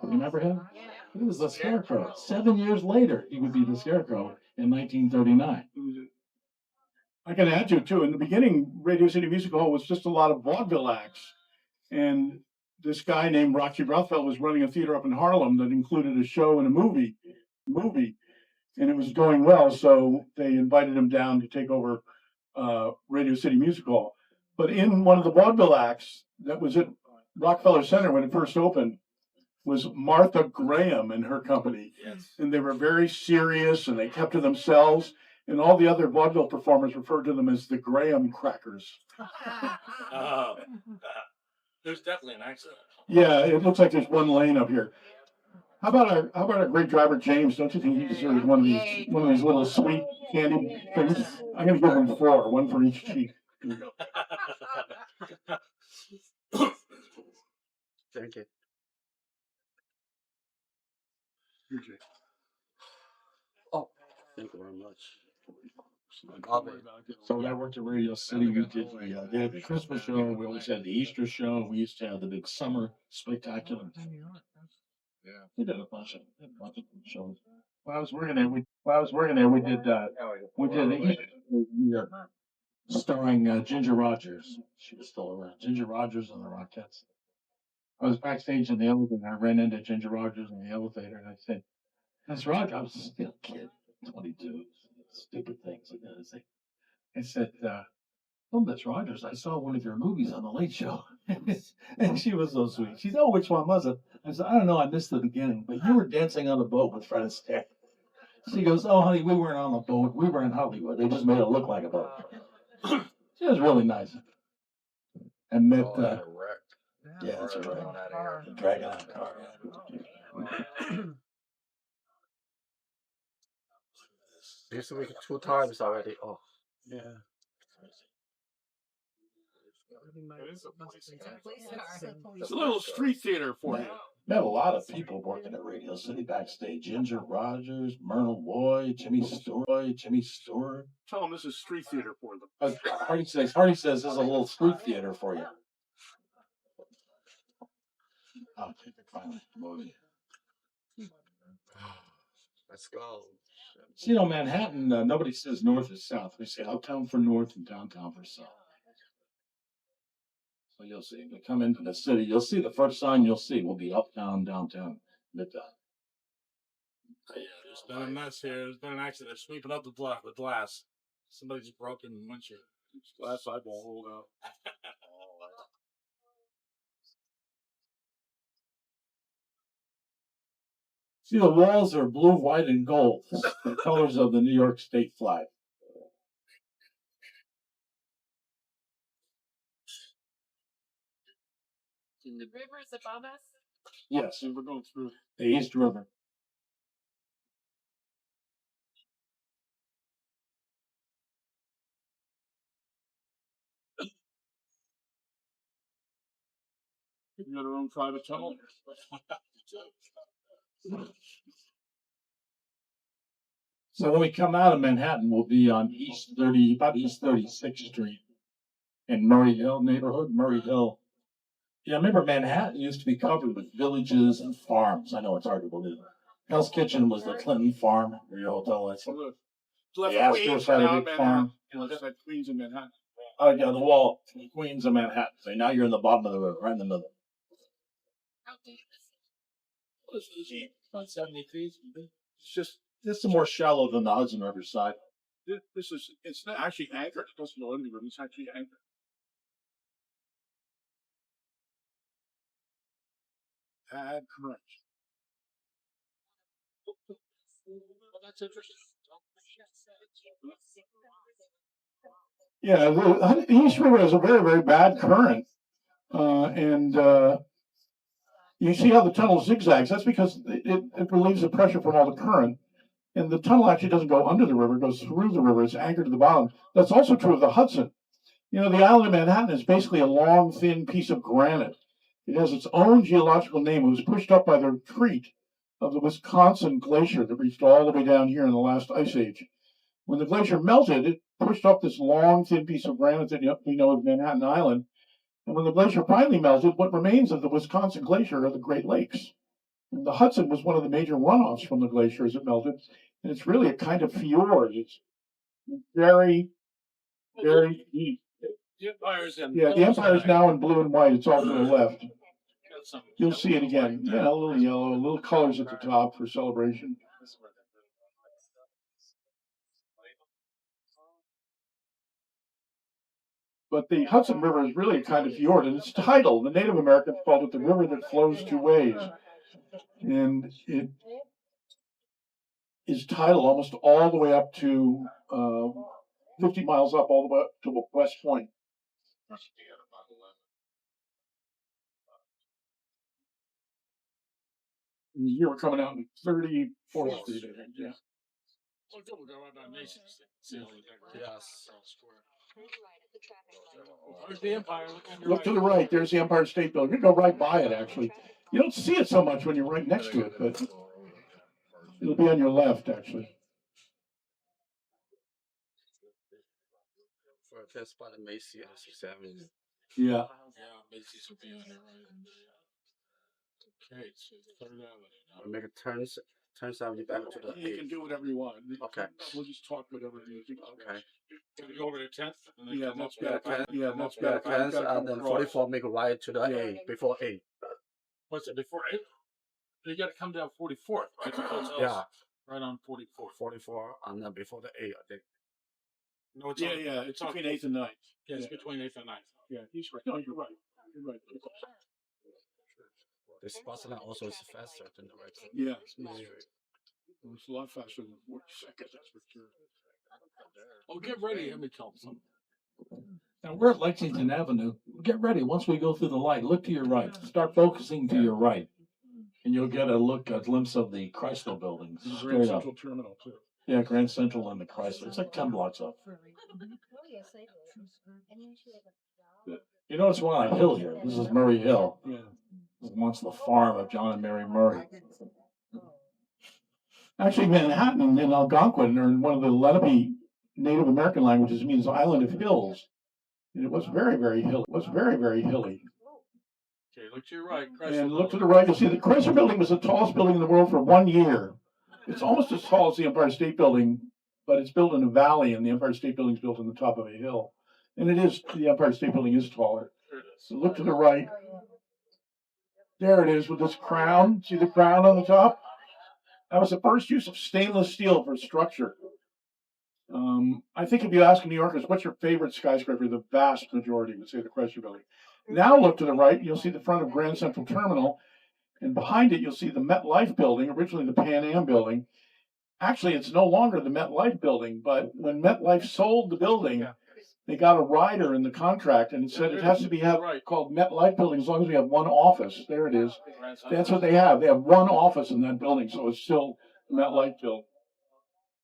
Remember him? He was the Scarecrow. 7 years later, he would be the Scarecrow in 1939.
I can add to it too. In the beginning, Radio City Music Hall was just a lot of vaudeville acts. And this guy named Roxy Rothfeld was running a theater up in Harlem that included a show and a movie, and it was going well. So they invited him down to take over Radio City Music Hall. But in one of the vaudeville acts that was at Rockefeller Center when it first opened was Martha Graham and her company.
Yes.
And they were very serious and they kept to themselves. And all the other vaudeville performers referred to them as the Graham Crackers.
There's definitely an accident.
Yeah, it looks like there's one lane up here. How about our great driver James? Don't you think he deserves one of these little sweet candy things? I'm gonna give him 4, one for each cheek.
Thank you. Oh, thank you very much.
So when I worked at Radio City, we did they had the Christmas show. We always had the Easter show. We used to have the big summer spectacular. Yeah, we did a bunch of shows. When I was working there, we did the Easter year starring Ginger Rogers. She was still around. Ginger Rogers and the Rockettes. I was backstage in the elevator and I ran into Ginger Rogers in the elevator and I said, "That's Roger." I was still a kid, 22, stupid things like that. I said, "Oh, Miss Rogers, I saw one of your movies on the Late Show." And she was so sweet. She said, "Oh, which one was it?" I said, "I don't know, I missed the beginning, but you were dancing on a boat with Fred Astaire." She goes, "Oh, honey, we weren't on a boat. We were in Hollywood. They just made it look like a boat." She was really nice. And met, yeah, that's right. The Dragon on the car.
This week 2 times already. Oh,
Yeah.
It's a little street theater for you.
Met a lot of people working at Radio City backstage. Ginger Rogers, Myrtle Loy, Jimmy Stewart.
Tell them this is street theater for them.
Hardy says this is a little street theater for you. Okay, finally, movie.
let's go.
So, you know, Manhattan, nobody says north is south. We say uptown for north and downtown for south. So you'll see, if you come into the city, you'll see the first sign you'll see will be uptown, downtown, Midtown.
Yeah, there's been a mess here. There's been an accident. They're sweeping up the block with glass. Somebody just broke in the windshield.
Glass eyeball rolled out.
See, the walls are blue, white, and gold, the colors of the New York State flag.
The river's above us.
Yes,
We're going through.
the East River.
You got our own private tunnel.
So when we come out of Manhattan, we'll be on about East 36th Street in Murray Hill neighborhood. Murray Hill Yeah, I remember Manhattan used to be covered with villages and farms. I know it's hard to believe. Hell's Kitchen was the Clinton farm, or your hotel. That's
Left
the Astor
Queens
had
and
a
now
big
Manhattan.
farm.
You know, it's like Queens and Manhattan.
Oh, yeah, the wall, Queens and Manhattan. So now you're in the bottom of the river, right in the middle.
How deep is it?
This is deep, about 70 feet.
It's
It's more shallow than the Hudson River side.
it's not actually anchored. It doesn't go anywhere. It's actually anchored. Bad current.
Well, that's interesting.
Yeah, the East River has a very, very bad current. And you see how the tunnel zigzags. That's because it relieves the pressure from all the current. And the tunnel actually doesn't go under the river, it goes through the river. It's anchored to the bottom. That's also true of the Hudson. You know, the island of Manhattan is basically a long, thin piece of granite. It has its own geological name. It was pushed up by the retreat of the Wisconsin glacier that reached all the way down here in the last ice age. When the glacier melted, it pushed up this long, thin piece of granite that we know as Manhattan Island. And when the glacier finally melted, what remains of the Wisconsin glacier are the Great Lakes. And the Hudson was one of the major runoffs from the glacier as it melted. And it's really a kind of fjord. It's very, very deep.
The Empire's in.
Yeah, the Empire is now in blue and white. It's off to the left. You'll see it again. Yeah, a little yellow, a little colors at the top for celebration. But the Hudson River is really a kind of fjord, and it's tidal. The Native Americans called it the river that flows two ways. And it is tidal almost all the way up to 50 miles up, all the way up to West Point. And here we're coming out in 34th Street, I think. Yeah.
Well, we'll go out on Macy's. See how we decorate.
Yes.
Turn right at the traffic light.
There's the Empire.
Look to the right. There's the Empire State Building. You can go right by it, actually. You don't see it so much when you're right next to it, but it'll be on your left, actually.
For a test by the Macy and 670.
Yeah.
Yeah, Macy's will be on there, right? Okay, so Third Avenue.
We make a turn 70 back to the
You can
8.
do whatever you want.
Okay.
We'll just talk whatever you think.
Okay.
Can we go over to 10th? And then
Yeah,
come
that's
up?
better. Yeah, that's
Yeah,
better.
10th and then 44 make a right to the 8 before 8.
What's it, before 8? You gotta come down 44th, right?
Yeah.
Right on 44th.
44 and then before the 8, I think.
No, it's
Yeah,
on,
yeah. It's between 8th and 9th.
Yeah, it's between 8th and 9th.
Yeah, he's right. No, you're right. You're right.
This bus now also is faster than the right.
Yeah.
Yeah.
It's a lot faster than 40 seconds, that's for sure.
Oh, get ready. Let me tell them something.
Now we're at Lexington Avenue. Get ready. Once we go through the light, look to your right. Start focusing to your right. And you'll get a glimpse of the Chrysler buildings.
Grand
Straight up.
Central Terminal, too.
Yeah, Grand Central and the Chrysler. It's like 10 blocks up. You notice we're on a hill here. This is Murray Hill.
Yeah.
This is once the farm of John and Mary Murray.
Actually, Manhattan and Algonquin are in one of the Lenape Native American languages. It means island of hills. And it was very, very hilly.
Okay, look to your right.
And look to the right, you'll see the Chrysler Building was the tallest building in the world for 1 year. It's almost as tall as the Empire State Building, but it's built in a valley, and the Empire State Building is built on the top of a hill. And the Empire State Building is taller. So look to the right. There it is with this crown. See the crown on the top? That was the first use of stainless steel for structure. I think if you ask New Yorkers, what's your favorite skyscraper, the vast majority would say the Chrysler Building. Now look to the right, you'll see the front of Grand Central Terminal, and behind it you'll see the MetLife Building, originally the Pan Am Building. Actually, it's no longer the MetLife Building, but when MetLife sold the building, they got a rider in the contract, and it said it has to be called MetLife Building as long as we have one office. There it is. That's what they have. They have one office in that building, so it's still the MetLife Building,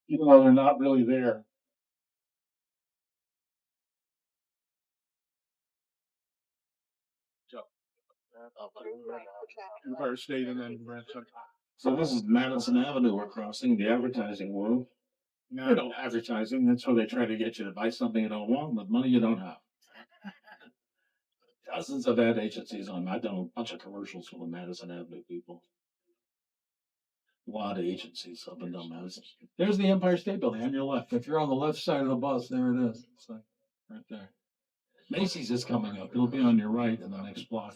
even though they're not really there. Empire State and then Grand Central.
So this is Madison Avenue we're crossing, the advertising world. You know, advertising, that's how they try to get you to buy something you don't want with money you don't have. dozens of ad agencies on. I've done a bunch of commercials for the Madison Avenue people. A lot of agencies up and down Madison. There's the Empire State Building on your left. If you're on the left side of the bus, there it is. It's like right there. Macy's is coming up. It'll be on your right in the next block.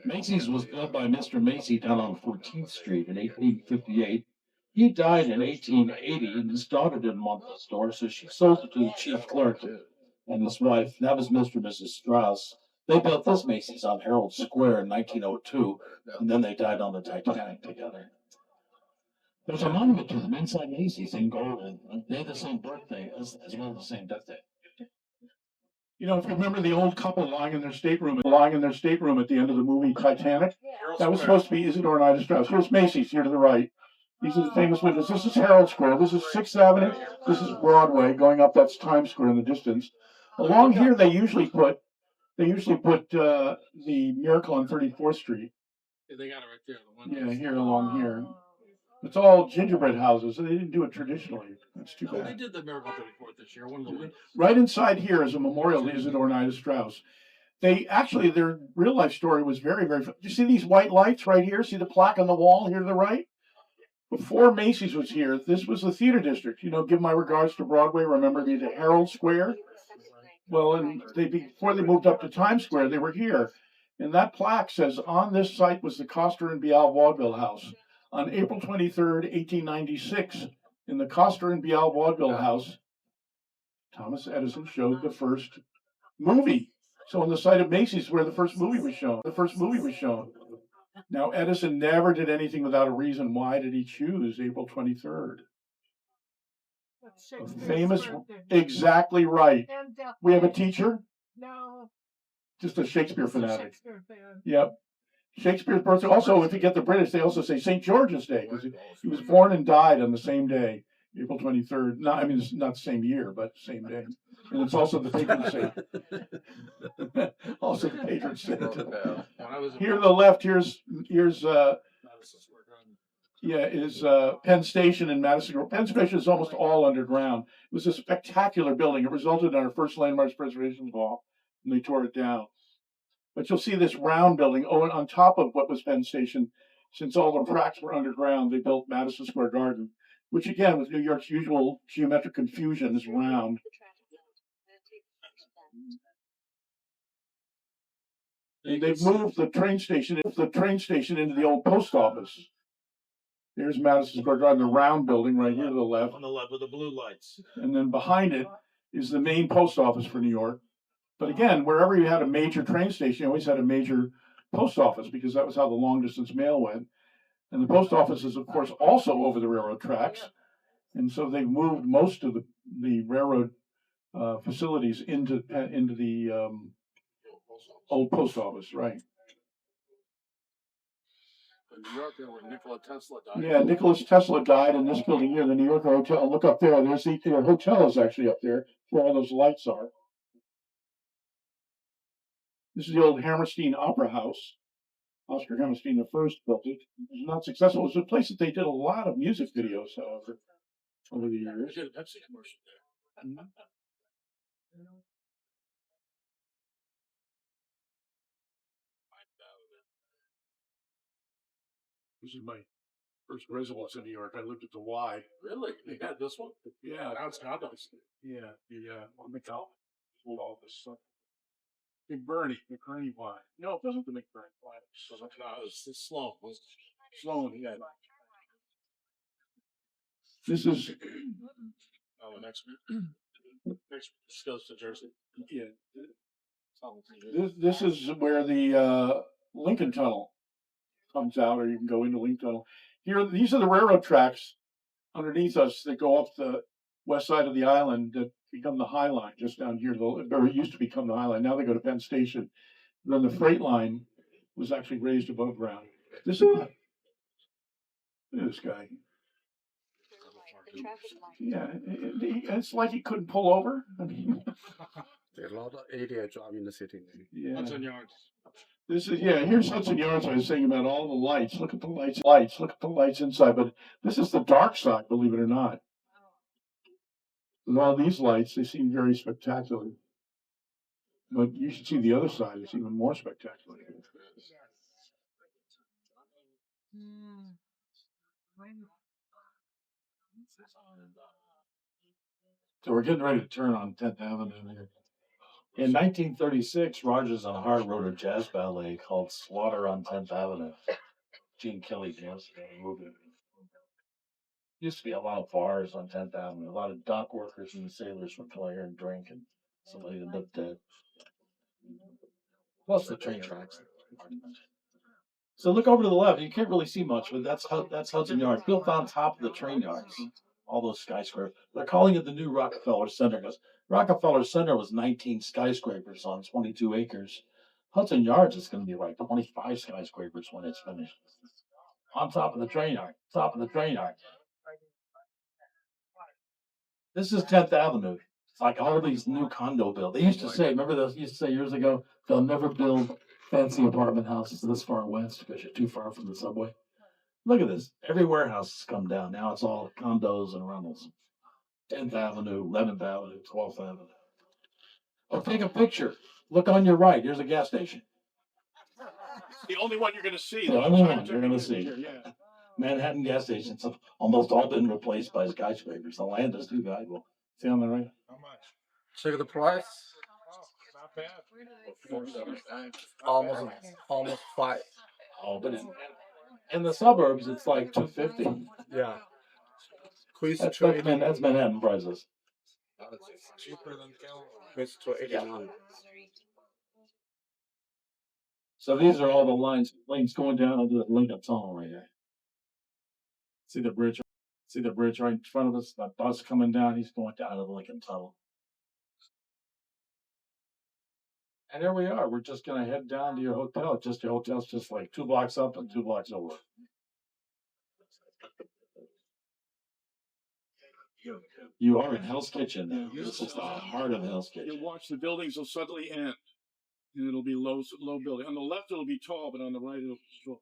Macy's was built by Mr. Macy down on 14th Street in 1858. He died in 1880, and his daughter didn't want the store, so she sold it to the chief clerk and his wife. That was Mr. and Mrs. Strauss. They built this Macy's on Herald Square in 1902, and then they died on the Titanic together. There's a monument to them inside Macy's in gold. They had the same birthday as well as the same death day.
You know, if you remember the old couple lying in their stateroom at the end of the movie Titanic, that was supposed to be Isidore and Ida Strauss. Here's Macy's here to the right. These are the famous windows. This is Herald Square. This is 6th Avenue. This is Broadway. Going up, that's Times Square in the distance. Along here, they usually put the Miracle on 34th Street.
Yeah, they got it right there. The windows.
Yeah, here along here. It's all gingerbread houses. They didn't do it traditionally. That's too
No, they
bad.
did the Miracle 34th this year. One of the windows.
Right inside here is a memorial to Isidore and Ida Strauss. They actually, their real life story was very, very. You see these white lights right here? See the plaque on the wall here to the right? Before Macy's was here, this was the theater district. You know, give my regards to Broadway. Remember the Herald Square? Well, and before they moved up to Times Square, they were here. And that plaque says, on this site was the Coster and Bial Vaudeville House. On April 23rd, 1896, in the Coster and Bial Vaudeville House, Thomas Edison showed the first movie. So on the site of Macy's where the first movie was shown. Now, Edison never did anything without a reason. Why did he choose April 23rd? A famous, exactly right. We have a teacher,
No,
just a Shakespeare fanatic.
Shakespeare fan.
Yep. Shakespeare's birthday. Also, if you get the British, they also say St. George's Day because he was born and died on the same day, April 23rd. No, I mean, it's not the same year, but same day. And it's also the patron saint. Also the patron saint. Here to the left, here's Penn Station in Madison. Penn Station is almost all underground. It was a spectacular building. It resulted in our first landmarks preservation law, and they tore it down. But you'll see this round building. Oh, and on top of what was Penn Station, since all the tracks were underground, they built Madison Square Garden, which again, with New York's usual geometric confusion, is round. And they've moved the train station into the old post office. There's Madison Square Garden, the round building right here to the left.
On the left with the blue lights.
And then behind it is the main post office for New York. But again, wherever you had a major train station, you always had a major post office because that was how the long distance mail went. And the post office is, of course, also over the railroad tracks. And so they moved most of the railroad facilities into the old post office, right?
In New York, there where Nikola Tesla died.
Yeah, Nikola Tesla died in this building here, the New Yorker Hotel. Look up there. There's the hotel is actually up there where all those lights are. This is the old Hammerstein Opera House. Oscar Hammerstein I built it. It was not successful. It was a place that they did a lot of music videos, however, over the years.
They did a Pepsi commercial there.
This is my first residence in New York. I lived at the Y.
Really? They had this one?
Yeah,
Now it's condos.
yeah, on McDowell. All this stuff. McBurney Y. No, it wasn't the McBurney Y.
No, it's Sloan.
Sloan, yeah. This is,
Oh, the next goes to Jersey.
yeah. This is where the Lincoln Tunnel comes out, or you can go into Lincoln Tunnel. Here, these are the railroad tracks underneath us that go up the west side of the island that become the High Line just down here. Or it used to become the High Line. Now they go to Penn Station. Then the freight line was actually raised above ground. This is look at this guy. Yeah, it's like he couldn't pull over. I mean,
There are a lot of area job in the city.
yeah.
Hudson Yards.
This is, yeah, here's Hudson Yards. I was saying about all the lights. Look at the lights. Look at the lights inside. But this is the dark side, believe it or not. With all these lights, they seem very spectacular. But you should see the other side. It's even more spectacular.
So we're getting ready to turn on 10th Avenue here. In 1936, Rogers and Hart wrote a jazz ballet called Slaughter on 10th Avenue. Gene Kelly danced it, wrote it. Used to be a lot of bars on 10th Avenue. A lot of dock workers and sailors would come here and drink, and somebody ended up dead. Plus the train tracks. So look over to the left. You can't really see much, but that's Hudson Yards, built on top of the train yards. All those skyscrapers. They're calling it the new Rockefeller Center because Rockefeller Center was 19 skyscrapers on 22 acres. Hudson Yards is going to be like 25 skyscrapers when it's finished. On top of the train yard. Top of the train yard. This is 10th Avenue. It's like all these new condo builds. They used to say, remember those used to say years ago, they'll never build fancy apartment houses this far west because you're too far from the subway. Look at this. Every warehouse has come down. Now it's all condos and rentals. 10th Avenue, 11th Avenue, 12th Avenue. Oh, take a picture. Look on your right. Here's a gas station.
The only one you're going to see.
The only one you're going to see.
Yeah.
Manhattan gas stations have almost all been replaced by skyscrapers. The land is too valuable. See on the right?
How much?
Check the price.
Oh, not bad.
Almost 5.
Oh, but in the suburbs, it's like 250.
Yeah. Queens
That's
to 80.
that's Manhattan prices.
Cheaper than California.
Queens to 81.
So these are all the lanes going down into the Lincoln Tunnel right here. See the bridge? See the bridge right in front of us? That bus coming down, he's going down to the Lincoln Tunnel. And there we are. We're just going to head down to your hotel. Your hotel's just like 2 blocks up and 2 blocks over. You are in Hell's Kitchen now. This is the heart of Hell's Kitchen.
You'll watch the buildings will suddenly end. And it'll be low building. On the left, it'll be tall, but on the right, it'll be short.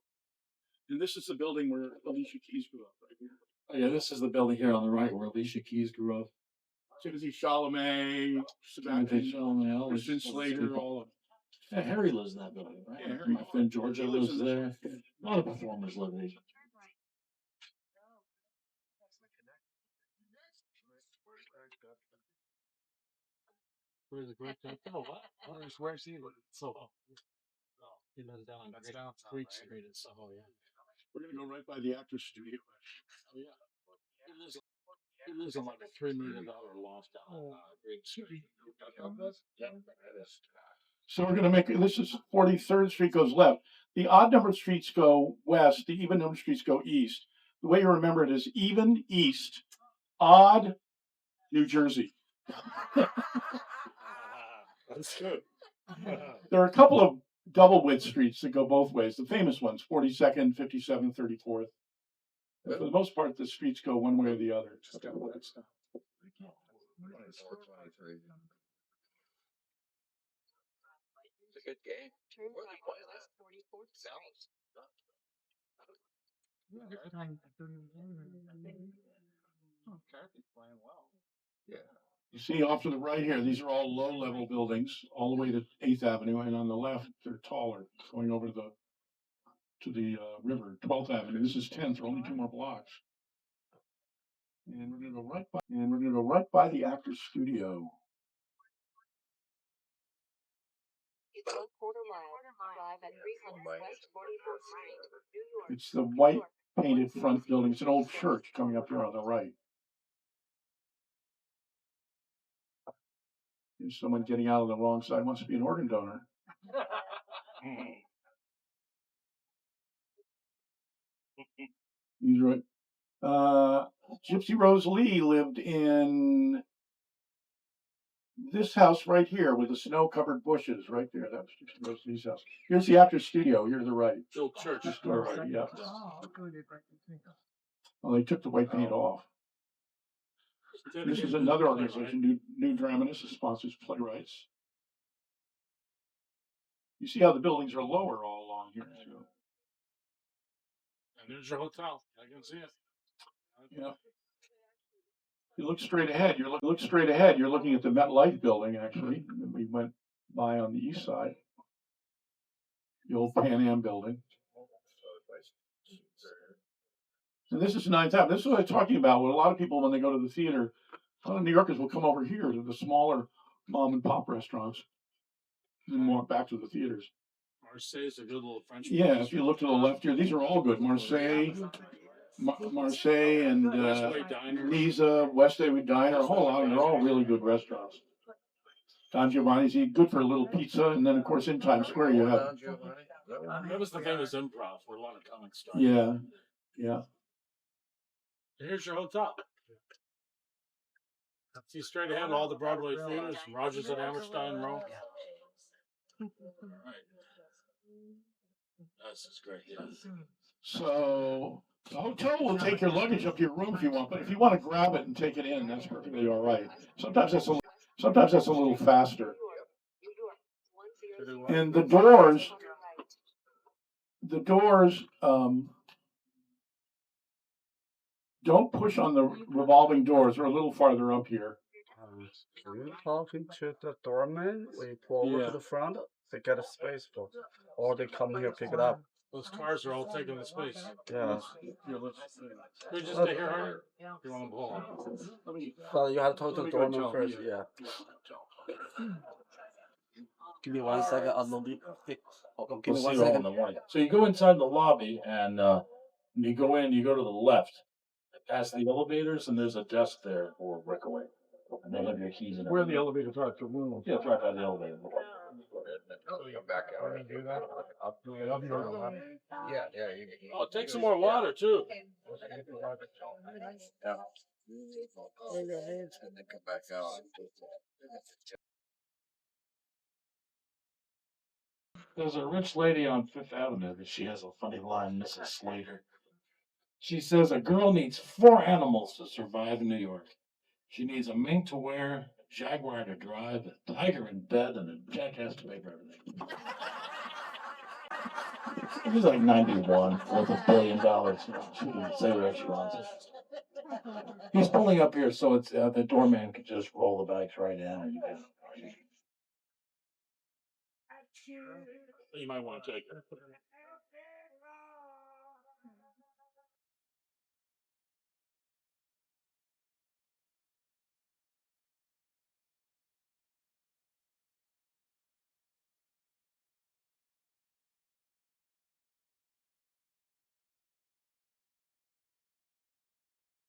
And this is the building where Alicia Keys grew up, right here.
Oh, yeah, this is the building here on the right where Alicia Keys grew up.
Timothy Chalamet, Sebastian, Christian Slater, all of them.
Yeah, Harry lives in that building, right?
Yeah, Harry.
My friend Georgia
He
lives
lives in
there. A lot of performers live there.
Where's the great hotel? Where's he live? Soho. No, he lives down on Creek Street in Soho, yeah.
We're gonna go right by the actor's studio.
Oh, yeah. He lives on like a $3 million loft down on Green Street. Yeah, that is.
So we're gonna make this is 43rd Street goes left. The odd numbered streets go west. The even numbered streets go east. The way you remember it is even east, odd New Jersey.
That's good.
There are a couple of double width streets that go both ways. The famous ones, 42nd, 57th, 34th. But for the most part, the streets go one way or the other.
It's a good game. Turn right west 44th Street.
Playing well.
Yeah. You see off to the right here, these are all low-level buildings, all the way to 8th Avenue, and on the left, they're taller, going over to the river, 12th Avenue. This is 10th, only 2 more blocks. And we're gonna go right by the actor's studio.
It's 1/4 mile. Drive at 300 West 44th Street, New York.
It's the white painted front building. It's an old church coming up here on the right. There's someone getting out on the wrong side, wants to be an organ donor. He's right. Gypsy Rose Lee lived in this house right here with the snow-covered bushes right there. That was Gypsy Rose Lee's house. Here's the actor's studio. Here to the right.
Old church.
Just to our right, yeah. Well, they took the white paint off. This is another organization, New Dramatists, that sponsors playwrights. You see how the buildings are lower all along here, too.
And there's your hotel. I can see it.
Yeah. You look straight ahead. You're looking at the MetLife building, actually. We went by on the east side. The old Pan Am building. And this is Ninth Avenue. This is what I'm talking about. What a lot of people, when they go to the theater, a lot of New Yorkers will come over here to the smaller mom and pop restaurants and walk back to the theaters.
Marseille's a good little French.
Yeah,
place.
if you look to the left here, these are all good. Marseille, Marseille and
Westway Diner.
Niza, Westway Diner, a whole lot, and they're all really good restaurants. Don Giovanni's eat good for a little pizza, and then of course in Times Square you have.
That was the famous improv where a lot of comics started.
Yeah, yeah.
Here's your hotel. See straight ahead all the Broadway theaters, Rogers and Hammerstein Row. Right. This is great. Yeah.
So the hotel will take your luggage up to your room if you want, but if you want to grab it and take it in, that's perfectly all right. Sometimes that's a little faster. And the doors, don't push on the revolving doors. They're a little farther up here.
Are you talking to the doorman? We pull over to the front, they get a space for, or they come here pick it up.
Those cars are all taking the space.
Yeah.
We just stay here, Harry? You want to blow on?
Well, you have to talk to the doorman first. Yeah. Give me 1 second. I'll load it. Give me 1 second.
So you go inside the lobby and you go to the left, past the elevators, and there's a desk there for breakaway. And they have your keys in it.
Where the elevators are to room.
Yeah, it's right by the elevator.
Come back out. We're gonna do that. I'll do it. I'll be on the line. Yeah.
Oh, take some more water too.
Yeah.
And then come back out.
There's a rich lady on Fifth Avenue that she has a funny line, Mrs. Slater. She says a girl needs 4 animals to survive in New York. She needs a mink to wear, a jaguar to drive, a tiger in bed, and a jackass to pay for everything. She's like 91, worth $1 billion. She can say what she wants. He's pulling up here so it's the doorman can just roll the bags right in. You might want to take it.